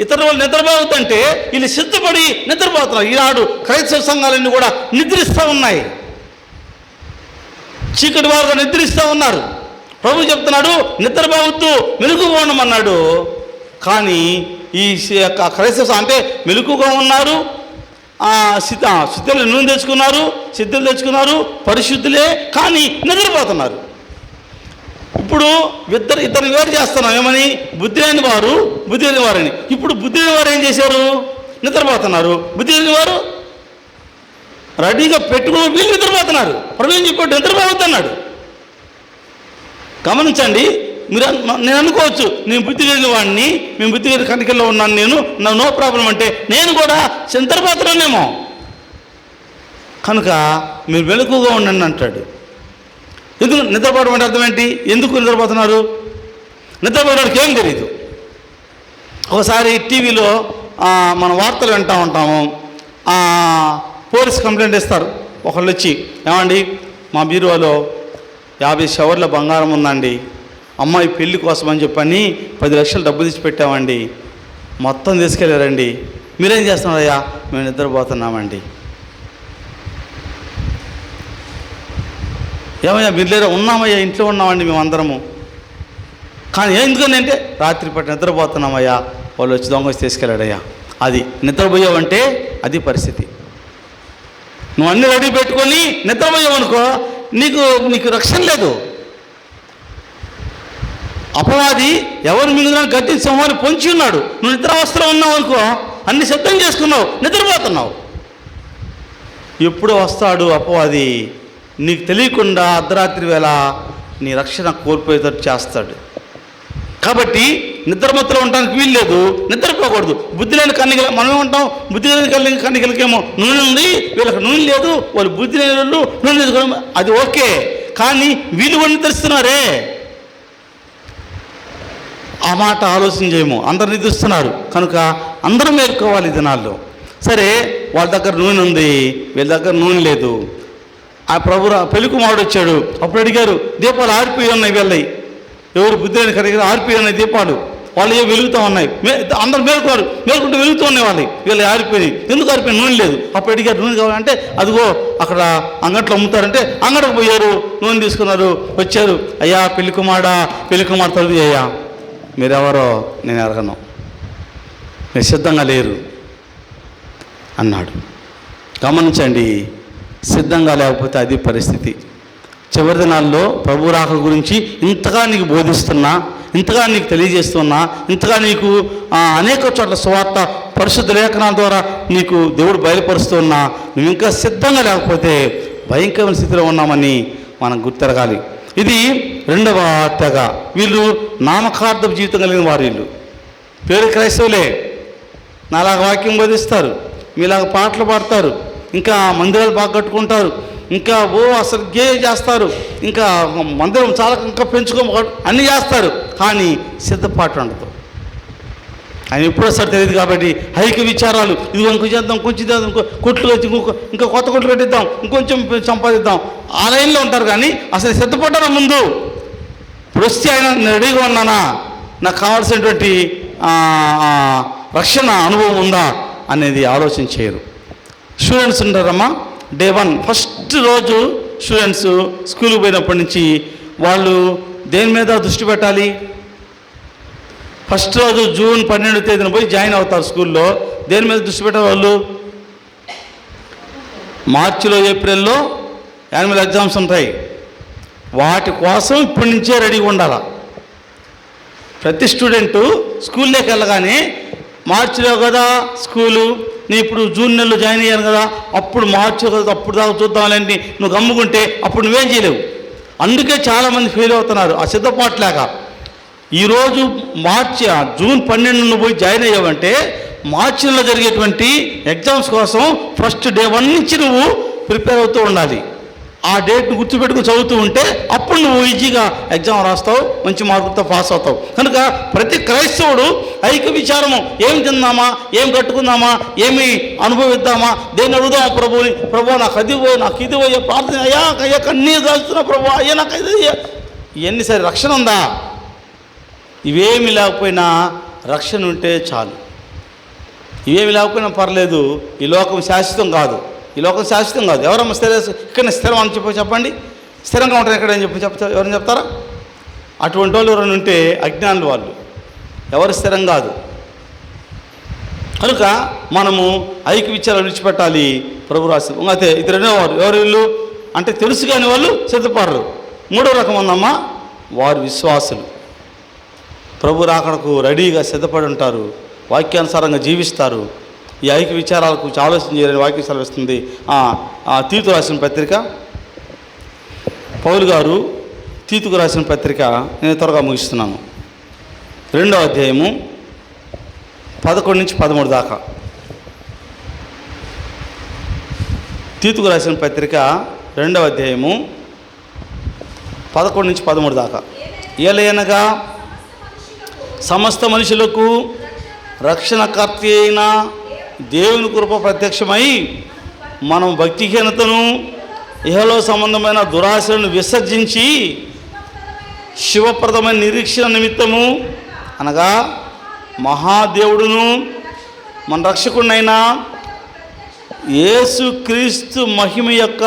ఇతరుల వాళ్ళు నిద్రపోవద్దు అంటే వీళ్ళు సిద్ధపడి నిద్రపోతున్నారు. ఈనాడు క్రైస్తవ సంఘాలన్నీ కూడా నిద్రిస్తూ ఉన్నాయి, చీకటి వారుగా నిద్రిస్తూ ఉన్నారు. ప్రభు చెప్తున్నాడు నిద్రపోవద్దు, మెలకుగా ఉండమన్నాడు. కానీ ఈ క్రైస్తవ అంటే మెలకుగా ఉన్నారు, సిద్ధులు నూనె తెచ్చుకున్నారు, సిద్ధులు తెచ్చుకున్నారు, పరిశుద్ధులే, కానీ నిద్రపోతున్నారు. ఇప్పుడు ఇద్దరు వేరు చేస్తున్నాం. ఏమని? బుద్ధి లేని వారు, బుద్ధి లేని వారని. ఇప్పుడు బుద్ధి లేని వారు ఏం చేశారు? నిద్రపోతున్నారు. బుద్ధి లేని వారు రెడీగా పెట్టుకుని వీళ్ళు నిద్రపోతున్నారు. ప్రభు ఏం చెప్పాడు? నిద్రపోవద్దన్నాడు. గమనించండి. నేను అనుకోవచ్చు, నేను బుద్ధి కలిగిన వాడిని, మేము బుద్ధి కలిగిన కనికల్లో ఉన్నాను, నా నో ప్రాబ్లం అంటే నేను కూడా నిద్రపోతున్నానేమో. కనుక మీరు మెలకుగా ఉండండి అంటాడు. ఎందుకు నిద్రపోవడం అంటే అర్థం ఏంటి? ఎందుకు నిద్రపోతున్నారు? నిద్రపోవడానికి ఏం తెలియదు. ఒకసారి టీవీలో మన వార్తలు వింటూ ఉంటాము. పోలీస్ కంప్లైంట్ ఇస్తారు. ఒకళ్ళు వచ్చి, ఏమండి మా బీరువాలో 50 షవర్ల బంగారం ఉందండి, అమ్మాయి పెళ్లి కోసం అని చెప్పని 10 లక్షలు డబ్బు తెచ్చి పెట్టామండి, మొత్తం తీసుకెళ్ళారండి, మీరేం చేస్తున్నారయ్యా? మేము నిద్రపోతున్నామండి. ఏమయ్యా మీరు లేరా? ఉన్నామయ్యా, ఇంట్లో ఉన్నామండి మేము అందరము. కానీ ఎందుకని అంటే రాత్రి పట్ల నిద్రపోతున్నామయ్యా, వాళ్ళు వచ్చి దొంగ వచ్చి తీసుకెళ్ళాడయ్యా. అది నిద్రపోయావంటే అది పరిస్థితి. నువ్వు అన్నీ రెడీ పెట్టుకొని నిద్రపోయావనుకో నీకు రక్షణ లేదు. అపవాది ఎవరు మింగుదని గట్టి సింహాన్ని పొంచి ఉన్నాడు. నువ్వు నిద్రావస్థలో ఉన్నావు అనుకో, అన్ని సిద్ధం చేసుకున్నావు, నిద్రపోతున్నావు. ఎప్పుడు వస్తాడు అపవాది? నీకు తెలియకుండా అర్ధరాత్రి వేళ నీ రక్షణ కోల్పోయేటట్టు చేస్తాడు. కాబట్టి నిద్రమత్తులో ఉండడానికి వీలు లేదు, నిద్రపోకూడదు. బుద్ధి లేని కన్నికలు మనమే ఉంటాం. బుద్ధి లేని కన్నికలకేమో నూనె ఉంది, వీళ్ళకి నూనె లేదు. వాళ్ళు బుద్ధి లేని వాళ్ళు నూనె లేదు, అది ఓకే. కానీ వీళ్ళు కూడా నిద్రిస్తున్నారే, ఆ మాట ఆలోచన చేయము. అందరు నిద్రిస్తున్నారు కనుక అందరూ మేల్కోవాలి ఈ దినాల్లో. సరే, వాళ్ళ దగ్గర నూనె ఉంది, వీళ్ళ దగ్గర నూనె లేదు. ఆ పెళ్లి కుమారుడు వచ్చాడు. అప్పుడు అడిగారు, దీపాలు ఆరిపోయి ఉన్నాయి వీళ్ళవి. ఎవరు బుద్ధి లేని కడిగారు, ఆరిపోయి ఉన్నాయి దీపాలు, వాళ్ళు ఏ వెలుగుతూ ఉన్నాయి. అందరు మేలుకుంటూ వెలుగుతూ ఉన్నాయి వాళ్ళవి, వీళ్ళు ఆరిపోయినాయి. ఎందుకు ఆరిపోయి? నూనె లేదు. అప్పుడు అడిగారు, నూనె కావాలంటే అదిగో అక్కడ అంగట్లో అమ్ముతారంటే అంగడికి పోయారు, నూనె తీసుకున్నారు, వచ్చారు. అయ్యా పెళ్లి కుమార్ తలుపు అయ్యా, మీరెవరో నేను ఎరగను, మీరు సిద్ధంగా లేరు అన్నాడు. గమనించండి, సిద్ధంగా లేకపోతే అది పరిస్థితి. చివరి దినాల్లో ప్రభు రాకడ గురించి ఇంతగా నీకు బోధిస్తున్నా, ఇంతగా నీకు తెలియజేస్తున్నా, ఇంతగా నీకు అనేక చోట్ల సువార్త పరిశుద్ధ లేఖనాల ద్వారా నీకు దేవుడు బయలుపరుస్తున్నా, నువ్వు ఇంకా సిద్ధంగా లేకపోతే భయంకరమైన స్థితిలో ఉన్నామని మనం గుర్తెరగాలి. ఇది రెండవ తెగ. వీళ్ళు నామకార్థపు జీవితం కలిగిన వారు. వీళ్ళు పేరు క్రైస్తవులే, నాలాగా వాక్యం బోధిస్తారు, మీలాగా పాటలు పాడతారు, ఇంకా మందిరాలు బాగా కట్టుకుంటారు, ఇంకా అసలు చేస్తారు, ఇంకా మందిరం చాలా ఇంకా అన్నీ చేస్తారు. కానీ సిద్ధపాటు ఉండదు. ఆయన ఎప్పుడు వస్తాడు తెలియదు. కాబట్టి ఐక్య విచారాలు, ఇది ఇంకొంచెం చేద్దాం, కొంచెం చేద్దాం, కొట్లు వచ్చి ఇంకా కొత్త కొట్లు కట్టిద్దాం, ఇంకొంచెం సంపాదిద్దాం, ఆ లైన్లో ఉంటారు. కానీ అసలు సిద్ధపడ్డారా ముందు? ఇప్పుడు వస్తే ఆయన రెడీగా ఉన్నానా, నాకు కావాల్సినటువంటి రక్షణ అనుభవం ఉందా అనేది ఆలోచన చేయరు. స్టూడెంట్స్ ఉంటారమ్మా, డే 1 ఫస్ట్ రోజు స్టూడెంట్స్ స్కూల్కి పోయినప్పటి నుంచి వాళ్ళు దేని మీద దృష్టి పెట్టాలి? ఫస్ట్ రోజు జూన్ 12వ తేదీన పోయి జాయిన్ అవుతారు స్కూల్లో. దేని మీద దృష్టి పెట్టారు వాళ్ళు? మార్చిలో ఏప్రిల్లో యాన్యువల్ ఎగ్జామ్స్ ఉంటాయి, వాటి కోసం ఇప్పటి నుంచే రెడీగా ఉండాలి. ప్రతి స్టూడెంటు స్కూల్లోకి వెళ్ళగానే మార్చిలో కదా స్కూలు, నేను ఇప్పుడు జూన్ నెలలో జాయిన్ అయ్యాను కదా, అప్పుడు మార్చి కదా, అప్పుడు దాకా చూద్దామని నువ్వు గమ్ముకుంటే అప్పుడు నువ్వేం చేయలేవు. అందుకే చాలామంది ఫెయిల్ అవుతున్నారు ఆ సిద్ధపాటు లేక. ఈరోజు జూన్ 12 పోయి జాయిన్ అయ్యావంటే మార్చి నెలలో జరిగేటువంటి ఎగ్జామ్స్ కోసం ఫస్ట్ డే 1 నుంచి నువ్వు ప్రిపేర్ అవుతూ ఉండాలి. ఆ డేట్ను గుర్తుపెట్టుకుని చదువుతూ ఉంటే అప్పుడు నువ్వు ఈజీగా ఎగ్జామ్ రాస్తావు, మంచి మార్కులతో పాస్ అవుతావు. కనుక ప్రతి క్రైస్తవుడు ఐక్య విచారము, ఏం తిందామా, ఏం కట్టుకుందామా, ఏమి అనుభవిద్దామా, దేన్ని అడుగుదామా ప్రభుని, ప్రభు నాకు అది పోయి, నాకు ఇది పోయే ప్రార్థన, అయ్యా కన్నీరు కాల్స్తున్నా ప్రభు, అయ్యా నాకు ఇది ఇవన్నీ సరే రక్షణ ఉందా? ఇవేమి లేకపోయినా రక్షణ ఉంటే చాలు. ఇవేమి లేకపోయినా పర్లేదు. ఈ లోకం శాశ్వతం కాదు, ఈ లోకం శాశ్వతం కాదు. ఎవరమ్మ ఇక్కడ స్థిరం అని చెప్పండి, స్థిరంగా ఉంటారు ఎక్కడ అని చెప్తారు, ఎవరైనా చెప్తారా? అటువంటి వాళ్ళు ఎవరైనా ఉంటే అజ్ఞానులు వాళ్ళు, ఎవరు స్థిరం కాదు. కనుక మనము ఐక్య విచారాలు విడిచిపెట్టాలి. ప్రభు రాసి అయితే ఇది రెండో వారు ఎవరు? వీళ్ళు అంటే తెలుసు కాని వాళ్ళు సిద్ధపడరు. మూడో రకం ఉందమ్మా, వారు విశ్వాసులు. ప్రభు రాకడకు రెడీగా సిద్ధపడి ఉంటారు, వాక్యానుసారంగా జీవిస్తారు. ఈ ఐక్య విచారాలకు ఆలోచన చేయాలని వాక్యం సెలవిస్తుంది. తీతు రాసిన పత్రిక, పౌలు గారు తీతుకు రాసిన పత్రిక నేను త్వరగా ముగిస్తున్నాను. 2వ అధ్యాయము 11 నుంచి 13 దాకా. తీతుకు రాసిన పత్రిక 2వ అధ్యాయము 11 నుంచి 13 దాకా. ఏలయనగా సమస్త మనుషులకు రక్షణకర్త అయిన దేవుని కృప ప్రత్యక్షమై మనం భక్తిహీనతను, ఇహలో సంబంధమైన దురాశలను విసర్జించి శివప్రదమైన నిరీక్షణ నిమిత్తము, అనగా మహాదేవుడును మన రక్షకుడినైన యేసుక్రీస్తు మహిమ యొక్క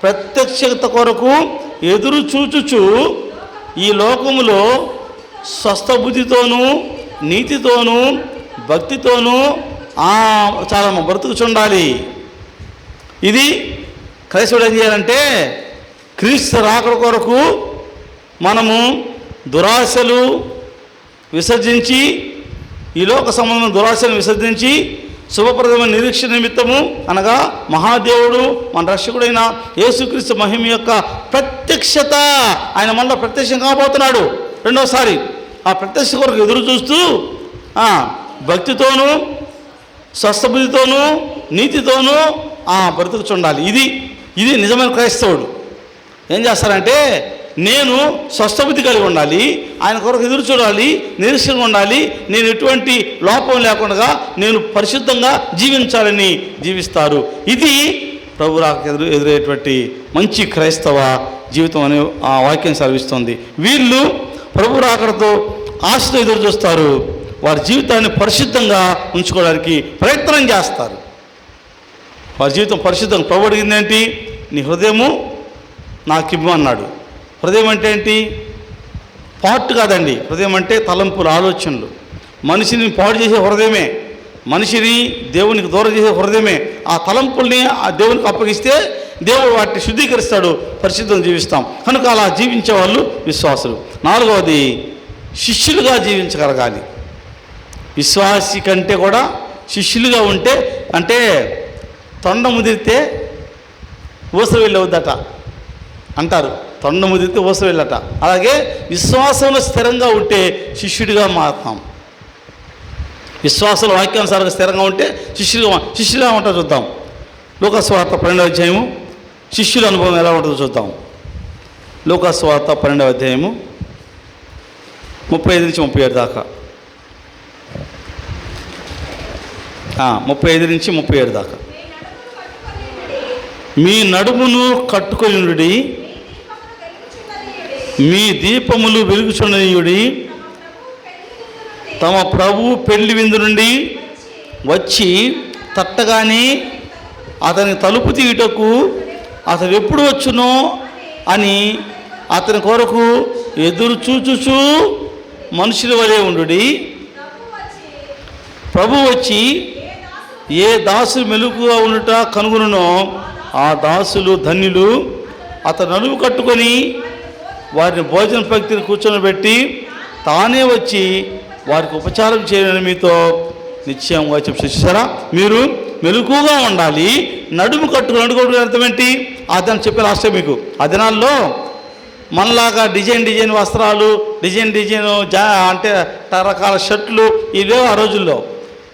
ప్రత్యక్షత కొరకు ఎదురు చూచుచు ఈ లోకములో స్వస్థ బుద్ధితోనూ నీతితోనూ భక్తితోనూ చాలా బ్రతుకుచుండాలి. ఇది క్రైస్తవుడు ఏం చేయాలంటే క్రీస్తు రాకడ కొరకు మనము దురాశలు విసర్జించి, ఈ లోక సంబంధమైన దురాశను విసర్జించి శుభప్రదమైన నిరీక్షణ నిమిత్తము అనగా మహాదేవుడు మన రక్షకుడైన యేసుక్రీస్తు మహిమ యొక్క ప్రత్యక్షత, ఆయన మనలో ప్రత్యక్షం కాబోతున్నాడు రెండోసారి. ఆ ప్రత్యక్ష కొరకు ఎదురు చూస్తూ భక్తితోనూ స్వస్థబుద్ధితోనూ నీతితోనూ బ్రతుకుచుండాలి. ఇది నిజమైన క్రైస్తవుడు. ఏం చేస్తారంటే నేను స్వస్థబుద్ధి కలిగి ఉండాలి, ఆయన కొరకు ఎదురు చూడాలి, నిరీక్షణ ఉండాలి, నేను ఎటువంటి లోపం లేకుండా నేను పరిశుద్ధంగా జీవించాలని జీవిస్తారు. ఇది ప్రభు రాకడ ఎదురయ్యేటువంటి మంచి క్రైస్తవ జీవితం అనే ఆ వాక్యం సెలవిస్తుంది. వీళ్ళు ప్రభు రాకడతో ఆశతో ఎదురు చూస్తారు. వారి జీవితాన్ని పరిశుద్ధంగా ఉంచుకోవడానికి ప్రయత్నం చేస్తారు. వారి జీవితం పరిశుద్ధంగా. ప్రభు అడిగింది ఏంటి? నీ హృదయము నాకు ఇవ్వు అన్నాడు. హృదయం అంటే ఏంటి? పార్ట్ కాదండి. హృదయం అంటే తలంపులు, ఆలోచనలు. మనిషిని పాడు చేసే హృదయమే, మనిషిని దేవునికి దూరం చేసే హృదయమే. ఆ తలంపుల్ని ఆ దేవునికి అప్పగిస్తే దేవుడు వాటిని శుద్ధీకరిస్తాడు, పరిశుద్ధం జీవిస్తాం. కనుక అలా జీవించే వాళ్ళు విశ్వాసులు. నాలుగవది, శిష్యులుగా జీవించగలగాలి. విశ్వాసి కంటే కూడా శిష్యులుగా ఉంటే, అంటే తొండ ముదిరితే ఊస వెళ్ళవద్దట అంటారు. తొండ ముదిరితే ఊస వెళ్ళట. అలాగే విశ్వాసంలో స్థిరంగా ఉంటే శిష్యుడిగా మారుతాం. విశ్వాసంలో వాక్యానుసారంగా స్థిరంగా ఉంటే శిష్యులుగా ఉంటాం. చూద్దాం లూకాసు వార్త 12వ అధ్యాయము శిష్యుల అనుభవం ఎలా ఉంటుందో చూద్దాం. లూకాసు వార్త 12వ అధ్యాయము 35 నుంచి 37 దాకా. 35 నుంచి 37 దాకా. మీ నడుమును కట్టుకొనియుడి, మీ దీపములు వెలుగుచున్నయుడి, తమ ప్రభువు పెళ్లి విందు నుండి వచ్చి తట్టగానే అతని తలుపు తీయుటకు అతడు ఎప్పుడు వచ్చునో అని అతని కొరకు ఎదురు చూచుచు మనుషుల వలె ఉండుడి. ప్రభు వచ్చి ఏ దాసులు మెలుగుగా ఉండుట కనుగొనునో ఆ దాసులు ధన్యులు. అతను నడుము కట్టుకొని వారిని భోజన పంక్తిని కూర్చొని తానే వచ్చి వారికి ఉపచారం చేయాలని మీతో నిశ్చయంగా చూసారా. మీరు మెలకుగా ఉండాలి. నడుము కట్టుకుని అర్థం ఏంటి? ఆ దినం చెప్పే లాస్ట్ మీకు. ఆ దినాల్లో మనలాగా డిజైన్ వస్త్రాలు, డిజైన్ అంటే రకరకాల షర్ట్లు ఇవే ఆ రోజుల్లో.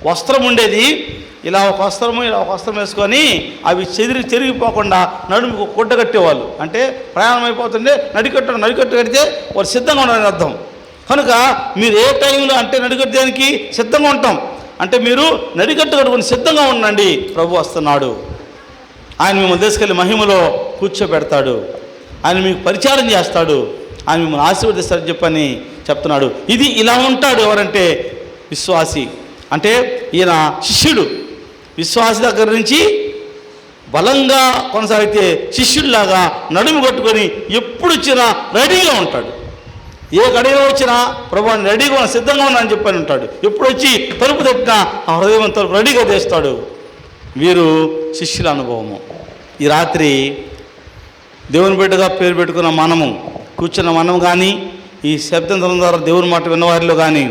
వస్త్రం ఉండేది, ఇలా ఒక వస్త్రము ఇలా ఒక వస్త్రం వేసుకొని అవి చెరిగిపోకుండా నడుముకు గుడ్డ కట్టేవాళ్ళు. అంటే ప్రయాణం అయిపోతుంటే నడికట్టు కడితే వారు సిద్ధంగా ఉండాలని అర్థం. కనుక మీరు ఏ టైంలో అంటే నడికట్టడానికి సిద్ధంగా ఉంటాం అంటే మీరు నడికట్టు కట్టుకొని సిద్ధంగా ఉండండి. ప్రభు వస్తున్నాడు, ఆయన మిమ్మల్ని తీసుకెళ్ళి మహిమలో కూర్చోబెడతాడు, ఆయన మీకు పరిచారం చేస్తాడు, ఆయన మిమ్మల్ని ఆశీర్వదిస్తాడని చెప్పని చెప్తున్నాడు. ఇది ఇలా ఉంటాడు ఎవరంటే విశ్వాసి. అంటే ఈయన శిష్యుడు. విశ్వాసి దగ్గర నుంచి బలంగా కొనసాగితే శిష్యుడిలాగా నడుము కట్టుకొని ఎప్పుడు వచ్చినా రెడీగా ఉంటాడు. ఏ గడిలో వచ్చినా ప్రభువాన్ని రెడీగా సిద్ధంగా ఉన్నానని చెప్పని ఉంటాడు. ఎప్పుడు వచ్చి తలుపు తట్టినా ఆ హృదయం తలుపు రెడీగా తెస్తాడు. వీరు శిష్యుల అనుభవము. ఈ రాత్రి దేవుని బిడ్డగా పేరు పెట్టుకున్న మనము కూర్చున్న మనం కానీ, ఈ శబ్దం ద్వారా దేవుని మాట విన్నవారిలో కానీ,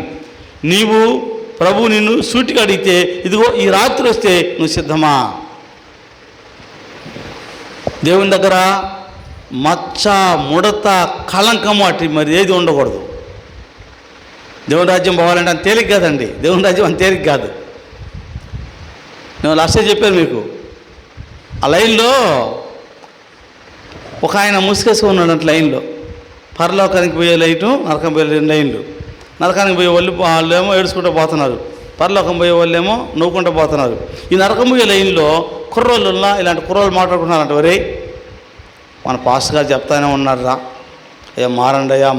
నీవు ప్రభు నిన్ను సూటిగా అడిగితే ఇదిగో ఈ రాత్రి వస్తే నువ్వు సిద్ధమా? దేవుని దగ్గర మచ్చ, ముడత, కళంకము అటు మరి ఏది ఉండకూడదు. దేవుని రాజ్యం పోవాలంటే అంత తేలిక కాదండి. దేవుని రాజ్యం అంత తేలిక కాదు. నేను లాస్టే చెప్పాను మీకు. ఆ లైన్లో ఒక ఆయన ముసుకేసుకుని ఉన్నాడు. లైన్లో పరలోకానికి పోయే లైటు, నరకం పోయే లైన్లు. నరకానికి పోయే వాళ్ళు ఏమో ఏడుచుకుంటూ పోతున్నారు, పరలోకం పోయే వాళ్ళు ఏమో నవ్వుకుంటూ పోతున్నారు. ఈ నరకం పోయే లైన్లో కుర్రోళ్ళున్నా ఇలాంటి కుర్రోళ్ళు మాట్లాడుకుంటున్నారంట. వరే మన పాస్టర్ గారు చెప్తానే ఉన్నారా, అయ్యా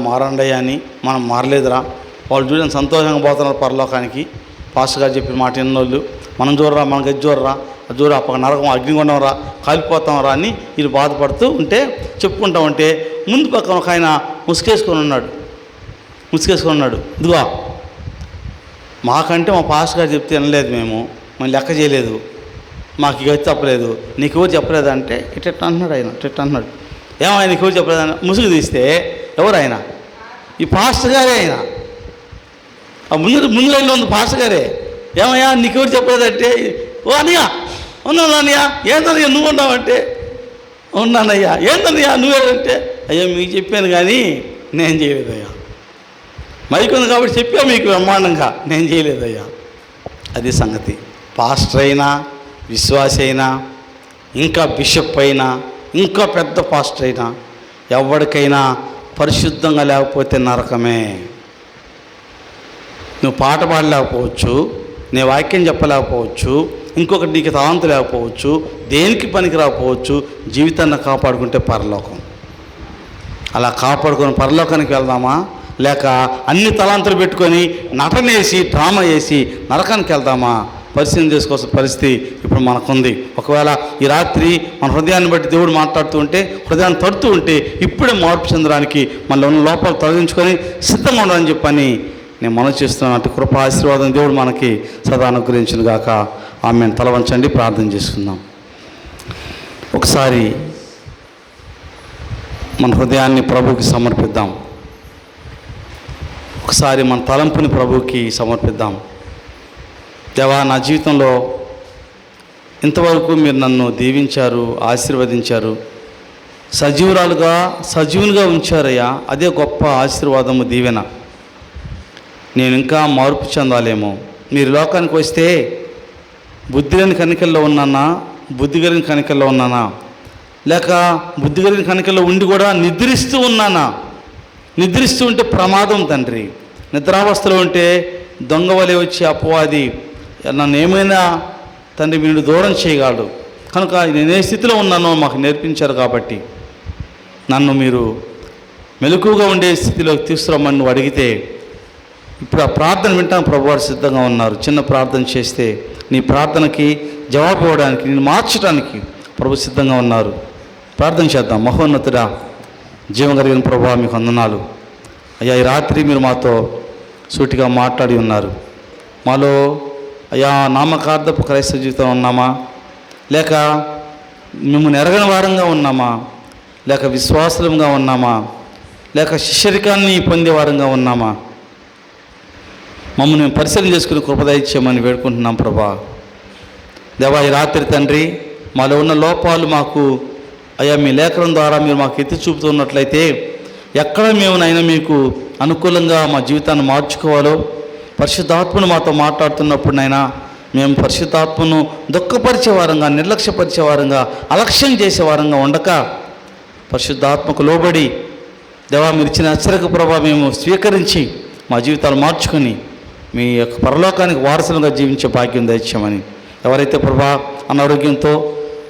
మారండయ్యా అని. మనం మారలేదురా. వాళ్ళు చూడని సంతోషంగా పోతున్నారు పరలోకానికి. పాస్టర్ గారు చెప్పిన మాట ఎన్నోళ్ళు. మనం చూడరా, మనకి అది చూడరా, అది చూడరా, అప్పక నరకం అగ్నిగుండం రా, కాలిపోతాం రా అని వీళ్ళు బాధపడుతూ ఉంటే చెప్పుకుంటా ఉంటే ముందు పక్కన ఒక ఆయన ముసుగేసుకొని ఉన్నాడు. ఇదిగో మాకంటే మా పాస్టర్ గారు చెప్తే వినలేదు, మేము మళ్ళీ లెక్క చేయలేదు, మాకు ఇక చెప్పలేదు, నీకు ఎవరు చెప్పలేదంటే ఇట్ట అంటున్నాడు ఆయన. ఇట్ట అంటున్నాడు, ఏమైనా నీకు ఎవరు చెప్పలేదన్న ముసుగు తీస్తే ఎవరు ఆయన? ఈ పాస్టర్ గారే ఆయన. ఆ ముందు లైన్లో ఉంది పాస్టర్ గారే. ఏమయ్యా నీకు ఎవరు చెప్పలేదంటే, ఓ అన్నయ్య ఉన్నాను అన్నయ్య, ఏంటన్నయ్య నువ్వు ఉన్నావంటే, ఉన్నానయ్యా. ఏంటన్నయ్యా నువ్వేంటే, అయ్యా మీకు చెప్పాను కానీ నేను చేయలేదయ్యా, మైక్ ఉంది కాబట్టి చెప్పా మీకు బ్రహ్మాండంగా, నేను చేయలేదయ్యా. అది సంగతి. పాస్టర్ అయినా, విశ్వాసి అయినా, ఇంకా బిషప్ అయినా, ఇంకా పెద్ద పాస్టర్ అయినా, ఎవరికైనా పరిశుద్ధంగా లేకపోతే నరకమే. నువ్వు పాట పాడలేకపోవచ్చు, నీ వాక్యం చెప్పలేకపోవచ్చు, ఇంకొకటి నీకు తలాంతు లేకపోవచ్చు, దేనికి పనికి రాకపోవచ్చు, జీవితాన్ని కాపాడుకుంటే పరలోకం. అలా కాపాడుకొని పరలోకానికి వెళ్దామా, లేక అన్ని తలాంతులు పెట్టుకొని నటనేసి డ్రామా వేసి నరకానికి వెళ్దామా? పరిశీలన చేసుకోవాల్సిన పరిస్థితి ఇప్పుడు మనకుంది. ఒకవేళ ఈ రాత్రి మన హృదయాన్ని బట్టి దేవుడు మాట్లాడుతూ ఉంటే, హృదయాన్ని తడుతూ ఉంటే, ఇప్పుడే మార్పు చెందడానికి మనలో ఉన్న లోపాలు తొలగించుకొని సిద్ధంగా ఉండాలని చెప్పని నేను మనవి చేస్తున్నాను. అటు కృప ఆశీర్వాదం దేవుడు మనకి సదా అనుగ్రహించును గాక. ఆమెను తల వంచండి, ప్రార్థన చేసుకుందాం. ఒకసారి మన హృదయాన్ని ప్రభువుకి సమర్పిద్దాం. ఒకసారి మన తలంపుని ప్రభువుకి సమర్పిద్దాం. దేవా, నా జీవితంలో ఇంతవరకు మీరు నన్ను దీవించారు, ఆశీర్వదించారు, సజీవునిగా ఉంచారయ్యా. అదే గొప్ప ఆశీర్వాదము, దీవెన. నేను ఇంకా మార్పు చెందాలేమో. మీరు లోకానికి వస్తే బుద్ధి లేని కనికల్లో ఉన్నానా, బుద్ధి కలిగిన కనికల్లో ఉన్నానా, లేక బుద్ధి కలిగిన కనికల్లో ఉండి కూడా నిద్రిస్తూ ఉన్నానా? నిద్రిస్తూ ఉంటే ప్రమాదం తండ్రి. నిద్రావస్థలో ఉంటే దొంగ వలె వచ్చి అపవాది నన్ను ఏమైనా తండ్రి వీడు దూరం చేయగలడు. కనుక నేను ఏ స్థితిలో ఉన్నానో మాకు నేర్పించారు కాబట్టి నన్ను మీరు మెలకువగా ఉండే స్థితిలోకి తీసుకురమ్మని నువ్వు అడిగితే ఇప్పుడు ఆ ప్రార్థన వింటాను ప్రభువారు సిద్ధంగా ఉన్నారు. చిన్న ప్రార్థన చేస్తే నీ ప్రార్థనకి జవాబు ఇవ్వడానికి, నేను మార్చడానికి ప్రభు సిద్ధంగా ఉన్నారు. ప్రార్థన చేద్దాం. మహోన్నతుడా, జీవం కలిగిన ప్రభువా, మీకు వందనాలు అయ్యా. ఈ రాత్రి మీరు మాతో సూటిగా మాట్లాడి ఉన్నారు. మాలో అయ్యా నామకార్థపు క్రైస్తవ జీవితం ఉన్నామా, లేక మిమ్మల్ని ఎరగని వారంగా ఉన్నామా, లేక విశ్వాసంగా ఉన్నామా, లేక శిష్యరికాన్ని పొందే వారంగా ఉన్నామా? మమ్మల్ని పరిశీలన చేసుకుని కృపదయిచ్చామని వేడుకుంటున్నాం ప్రభా. దేవా, ఈ రాత్రి తండ్రి మాలో ఉన్న లోపాలు మాకు అయ్యా మీ లేఖనం ద్వారా మీరు మాకు ఎత్తి చూపుతున్నట్లయితే ఎక్కడ మేమునైనా మీకు అనుకూలంగా మా జీవితాన్ని మార్చుకోవాలో, పరిశుద్ధాత్మను మాతో మాట్లాడుతున్నప్పుడునైనా మేము పరిశుద్ధాత్మను దుఃఖపరిచే వారంగా, నిర్లక్ష్యపరిచే వారంగా, అలక్ష్యం చేసే వారంగా ఉండక పరిశుద్ధాత్మకు లోబడి దేవా మీరు ఇచ్చిన హెచ్చరిక ప్రభా మేము స్వీకరించి మా జీవితాలు మార్చుకొని మీ యొక్క పరలోకానికి వారసులుగా జీవించే భాగ్యం దయచేయమని. ఎవరైతే ప్రభా అనారోగ్యంతో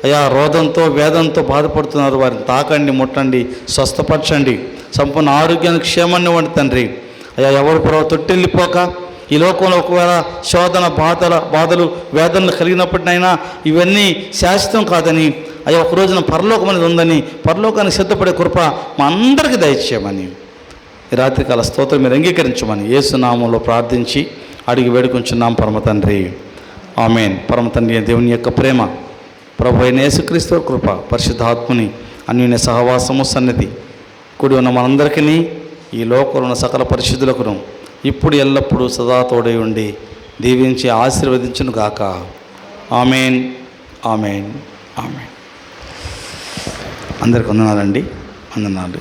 అయా రోదంతో వేదంతో బాధపడుతున్నారు వారిని తాకండి, ముట్టండి, స్వస్థపరచండి, సంపూర్ణ ఆరోగ్యానికి క్షేమాన్ని ఇవ్వండి తండ్రి. అయ్యా ఎవరు ప్రభావ తొట్టెళ్ళిపోక ఈ లోకంలో ఒకవేళ శోధన బాధలు వేదనలు కలిగినప్పటినైనా ఇవన్నీ శాశ్వతం కాదని, అయ్యా ఒక రోజున పరలోకం అనేది ఉందని, పరలోకానికి సిద్ధపడే కృప మా అందరికీ దయచేయమని ఈ రాత్రికాల స్తోత్రం మీరు అంగీకరించమని యేసు నామములో ప్రార్థించి అడిగి వేడుకుంటున్నాం పరమ తండ్రి. ఆమేన్. పరమ తండ్రి దేవుని యొక్క ప్రేమ, ప్రభు అయిన యేసుక్రీస్తు కృప, పరిశుద్ధాత్ముని అన్యోన్య సహవాసము సన్నిధి కూడి ఉన్న మనందరికీ ఈ లోకంలో ఉన్న సకల పరిశుద్ధులకును ఇప్పుడు ఎల్లప్పుడూ సదా తోడై ఉండి దీవించి ఆశీర్వదించును గాక. ఆమేన్, ఆమేన్, ఆమేన్. అందరికి వందనాలండి. వందనాలు.